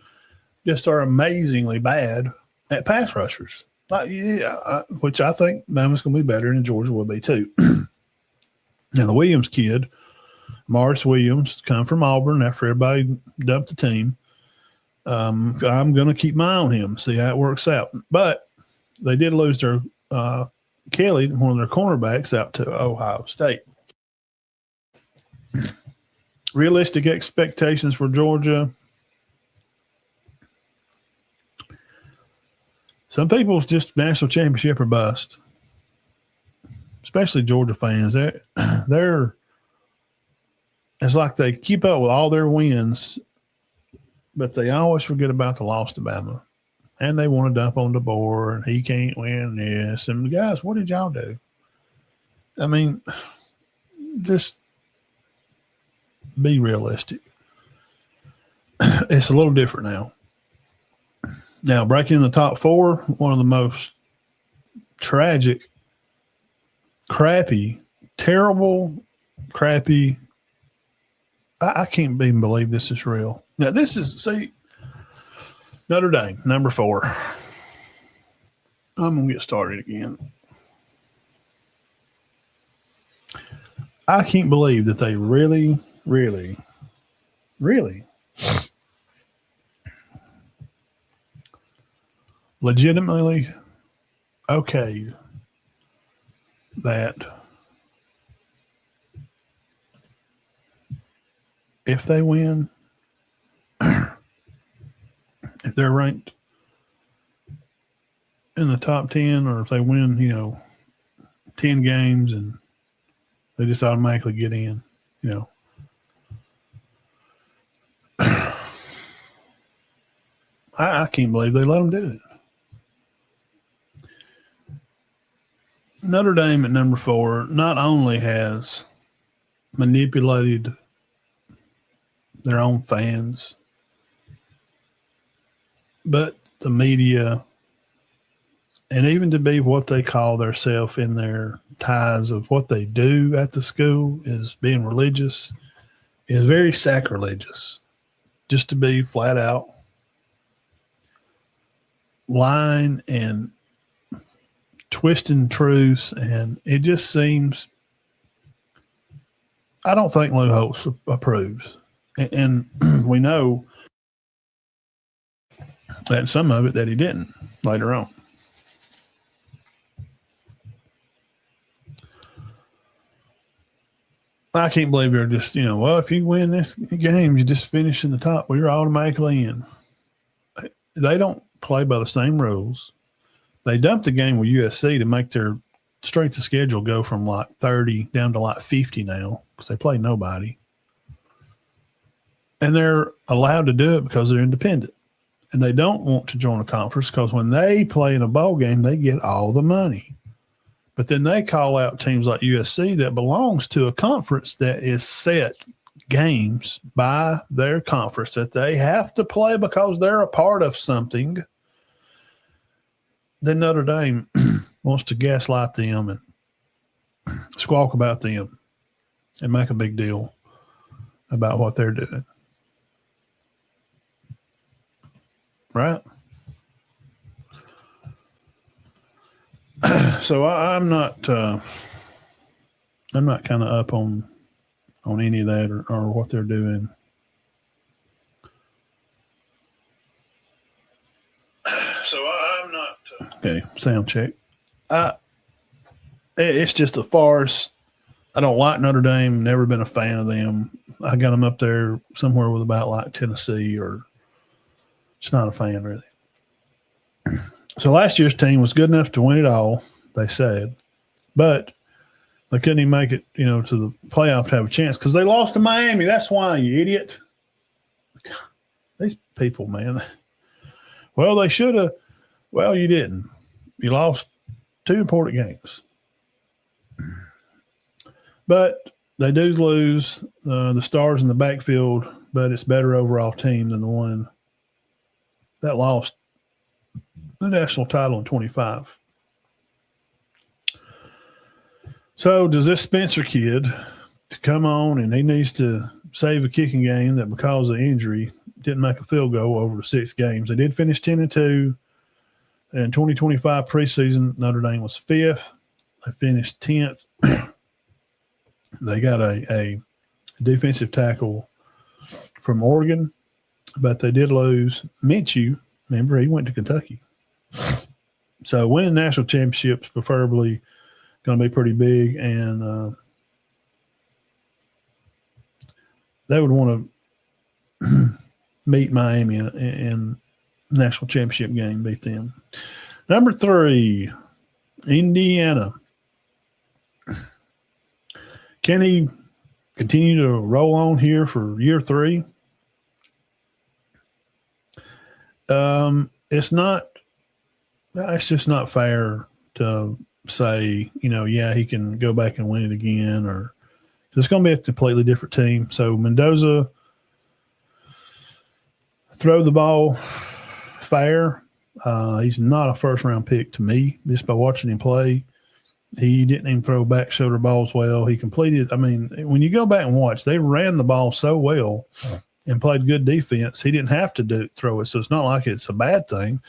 just are amazingly bad at pass rushers. Which I think Bama's going to be better and Georgia will be too. Now, the Williams kid, Morris Williams, come from Auburn after everybody dumped the team. I'm going to keep my eye on him, see how it works out. But they did lose their Kelly, one of their cornerbacks, out to Ohio State. Realistic expectations for Georgia. Some people's just national championship or bust, especially Georgia fans. They're it's like they keep up with all their wins, but they always forget about the loss to Bama. And they want to dump on DeBoer, and he can't win this. And guys, what did y'all do? I mean, just be realistic. It's a little different now. Now, breaking in the top 4, one of the most tragic, terrible, I can't even believe this is real. Now, Notre Dame, number 4. I'm going to get started again. I can't believe that they really legitimately okayed that if they win, if they're ranked in the top 10, or if they win, 10 games and they just automatically get in, I can't believe they let them do it. Notre Dame at number 4 not only has manipulated their own fans, but the media, and even to be what they call themselves in their ties of what they do at the school is being religious, is very sacrilegious. Just to be flat out lying and twisting truths, and it just seems, I don't think Lou Holtz approves. And we know that some of it that he didn't later on. I can't believe they're just, well, if you win this game, you just finish in the top. Well, you're automatically in. They don't play by the same rules. They dumped the game with USC to make their strength of schedule go from like 30 down to like 50 now because they play nobody. And they're allowed to do it because they're independent. And they don't want to join a conference because when they play in a bowl game, they get all the money. But then they call out teams like USC that belongs to a conference that is set games by their conference that they have to play because they're a part of something. Then Notre Dame wants to gaslight them and squawk about them and make a big deal about what they're doing. Right? So I'm not kind of up on any of that or what they're doing. So I'm not. Okay, sound check. It's just a farce. I don't like Notre Dame. Never been a fan of them. I got them up there somewhere with about like Tennessee, or just not a fan really. So last year's team was good enough to win it all, they said, but they couldn't even make it, to the playoff to have a chance because they lost to Miami. That's why, you idiot. These people, man. Well, they should have. Well, you didn't. You lost 2 important games. But they do lose the stars in the backfield, but it's better overall team than the one that lost the national title in 25. So does this Spencer kid to come on and he needs to save a kicking game that because of injury didn't make a field goal over the 6 games. They did finish 10-2. In 2025 preseason, Notre Dame was 5th. They finished 10th. They got a defensive tackle from Oregon, but they did lose Minshew. Remember, he went to Kentucky. So winning national championships preferably going to be pretty big, and they would want to meet Miami in national championship game, beat them. Number 3, Indiana. Can he continue to roll on here for year 3? It's just not fair to say, he can go back and win it again, or it's going to be a completely different team. So Mendoza, throw the ball fair. He's not a first-round pick to me just by watching him play. He didn't even throw back shoulder balls well. He completed – when you go back and watch, they ran the ball so well and played good defense. He didn't have to throw it, so it's not like it's a bad thing.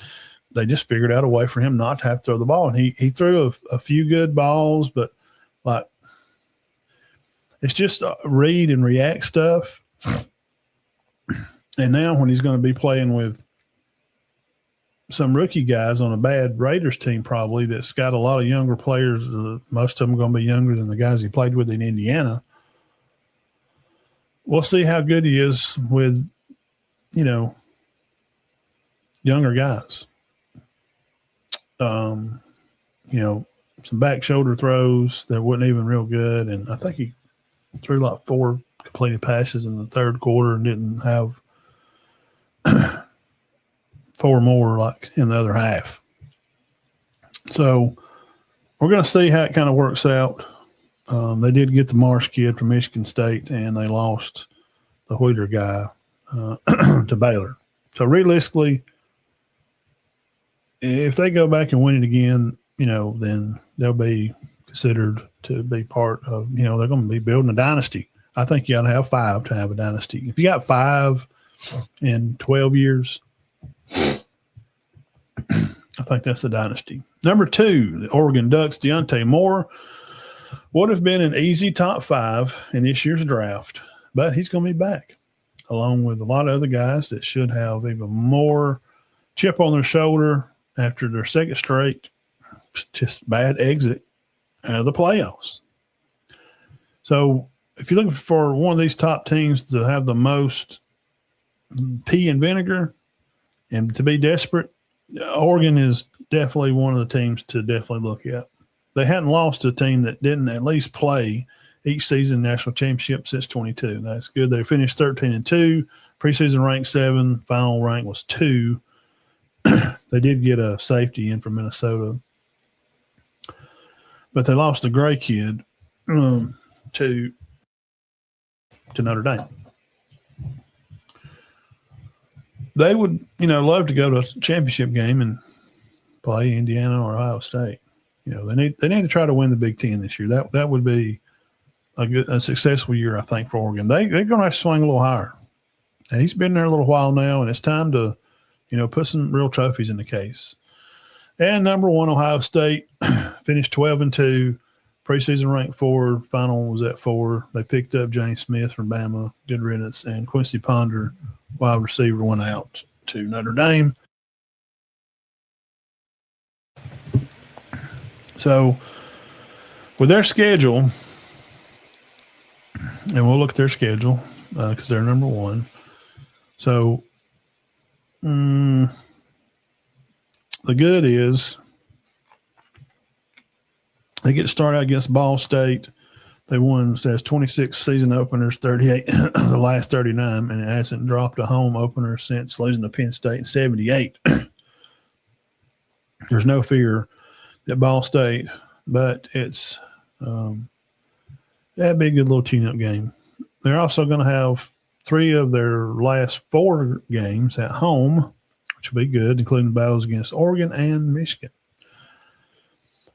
They just figured out a way for him not to have to throw the ball. And he threw a few good balls, but it's just read and react stuff. And now when he's going to be playing with some rookie guys on a bad Raiders team probably that's got a lot of younger players, most of them are going to be younger than the guys he played with in Indiana. We'll see how good he is with, younger guys. Some back shoulder throws that wasn't even real good. And I think he threw like 4 completed passes in the third quarter and didn't have 4 more like in the other half. So we're going to see how it kind of works out. They did get the Marsh kid from Michigan State, and they lost the Wheeler guy to Baylor. So realistically, if they go back and win it again, then they'll be considered to be part of, they're going to be building a dynasty. I think you got to have 5 to have a dynasty. If you got 5 in 12 years, I think that's a dynasty. Number 2, the Oregon Ducks, Deontay Moore would have been an easy top 5 in this year's draft, but he's going to be back along with a lot of other guys that should have even more chip on their shoulder after their second straight just bad exit out of the playoffs. So if you're looking for one of these top teams to have the most pea and vinegar and to be desperate, Oregon is definitely one of the teams to definitely look at. They hadn't lost to a team that didn't at least play each season national championship since 22. That's good. They finished 13-2, preseason ranked 7, final rank was 2. They did get a safety in from Minnesota, but they lost the Gray kid to Notre Dame. They would, love to go to a championship game and play Indiana or Ohio State. They need to try to win the Big Ten this year. That would be a successful year, I think, for Oregon. They're going to have to swing a little higher. And he's been there a little while now, and it's time to, put some real trophies in the case. And number 1, Ohio State finished 12-2, preseason ranked 4, final was at 4. They picked up James Smith from Bama, good riddance, and Quincy Ponder, wide receiver, went out to Notre Dame. So with their schedule, and we'll look at their schedule because they're number 1. So the good is they get started out against Ball State. They won, says 26 season openers, 38 the last 39, and it hasn't dropped a home opener since losing to Penn State in 78. There's no fear at Ball State, but it's that'd be a good little tune-up game. They're also going to have 3 of their last 4 games at home, which will be good, including battles against Oregon and Michigan.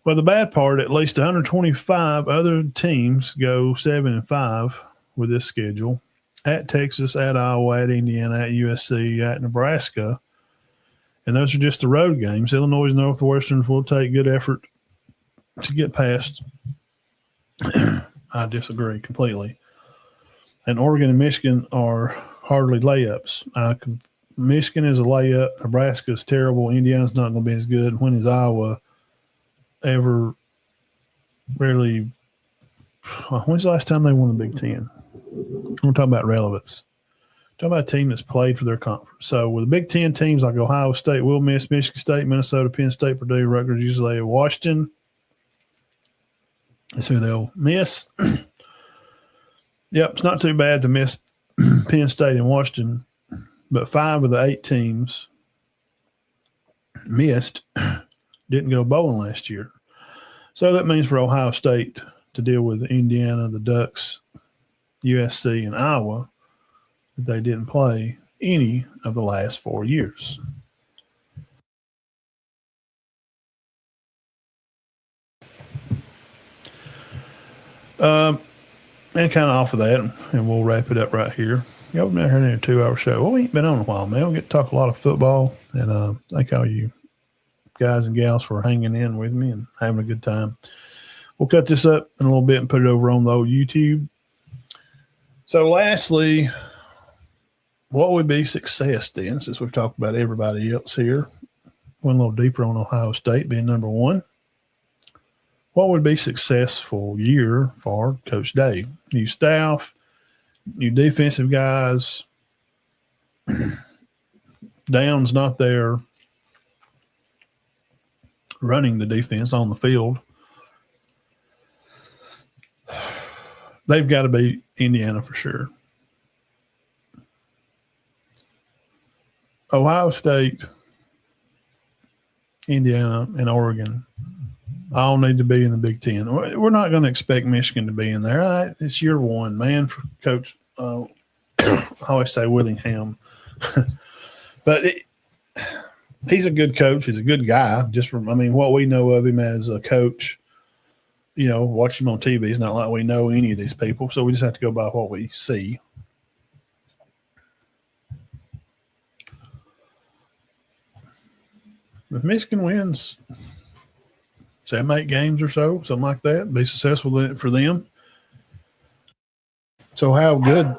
Well, the bad part, at least 125 other teams go 7-5 with this schedule. At Texas, at Iowa, at Indiana, at USC, at Nebraska. And those are just the road games. Illinois Northwestern will take good effort to get past. I disagree completely. And Oregon and Michigan are hardly layups. Michigan is a layup. Nebraska is terrible. Indiana's not going to be as good. When is Iowa ever really – when's the last time they won the Big Ten? We're talking about relevance. Talking about a team that's played for their conference. So with the Big Ten teams like Ohio State will miss, Michigan State, Minnesota, Penn State, Purdue, Rutgers, UCLA, Washington. That's who they'll miss. Yep, it's not too bad to miss Penn State and Washington, but 5 of the 8 teams missed didn't go bowling last year. So that means for Ohio State to deal with Indiana, the Ducks, USC, and Iowa, that they didn't play any of the last 4 years. And kind of off of that, and we'll wrap it up right here. Y'all been out here in a 2-hour show. Well, we ain't been on a while, man. We get to talk a lot of football, and thank all you guys and gals for hanging in with me and having a good time. We'll cut this up in a little bit and put it over on the old YouTube. So lastly, what would be success then, since we've talked about everybody else here? Went a little deeper on Ohio State being number 1. What would be successful year for Coach Day? New staff, new defensive guys, Down's not there running the defense on the field. They've got to beat Indiana for sure. Ohio State, Indiana, and Oregon all need to be in the Big Ten. We're not going to expect Michigan to be in there. It's year 1, man, for Coach I always say Willingham. But he's a good coach. He's a good guy. Just from, what we know of him as a coach, watch him on TV. It's not like we know any of these people. So we just have to go by what we see. If Michigan wins 7-8 games or so, something like that, be successful for them. So how good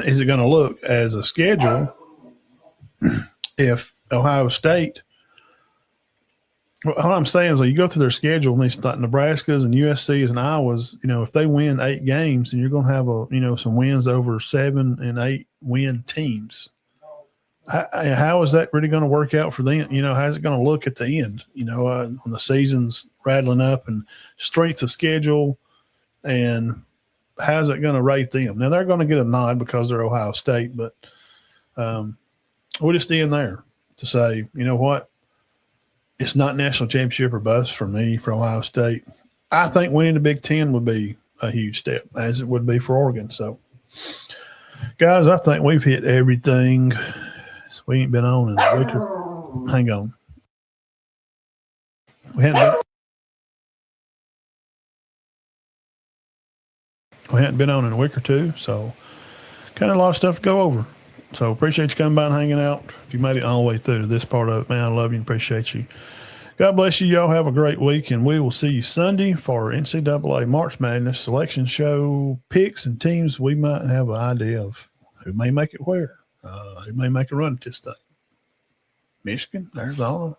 is it going to look as a schedule if Ohio State what I'm saying is, like, you go through their schedule, and these like Nebraskas and USC's and Iowas, if they win 8 games, then you're going to have some wins over 7 and 8 win teams. How is that really going to work out for them? How's it going to look at the end? When the season's rattling up, and strength of schedule, and how's it going to rate them? Now they're going to get a nod because they're Ohio State, but we'll just end there to say, you know what? It's not national championship or bust for me for Ohio State. I think winning the Big Ten would be a huge step, as it would be for Oregon. So, guys, I think we've hit everything. So we ain't been on in a week. Hang on. We hadn't been on in a week or two, so kind of a lot of stuff to go over. So appreciate you coming by and hanging out. If you made it all the way through to this part of it, man, I love you and appreciate you. God bless you. Y'all have a great week, and we will see you Sunday for NCAA March Madness selection show picks and teams. We might have an idea of who may make it where. Who may make a run at this thing? Michigan, Arizona.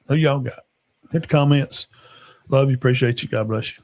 Who y'all got? Hit the comments. Love you. Appreciate you. God bless you.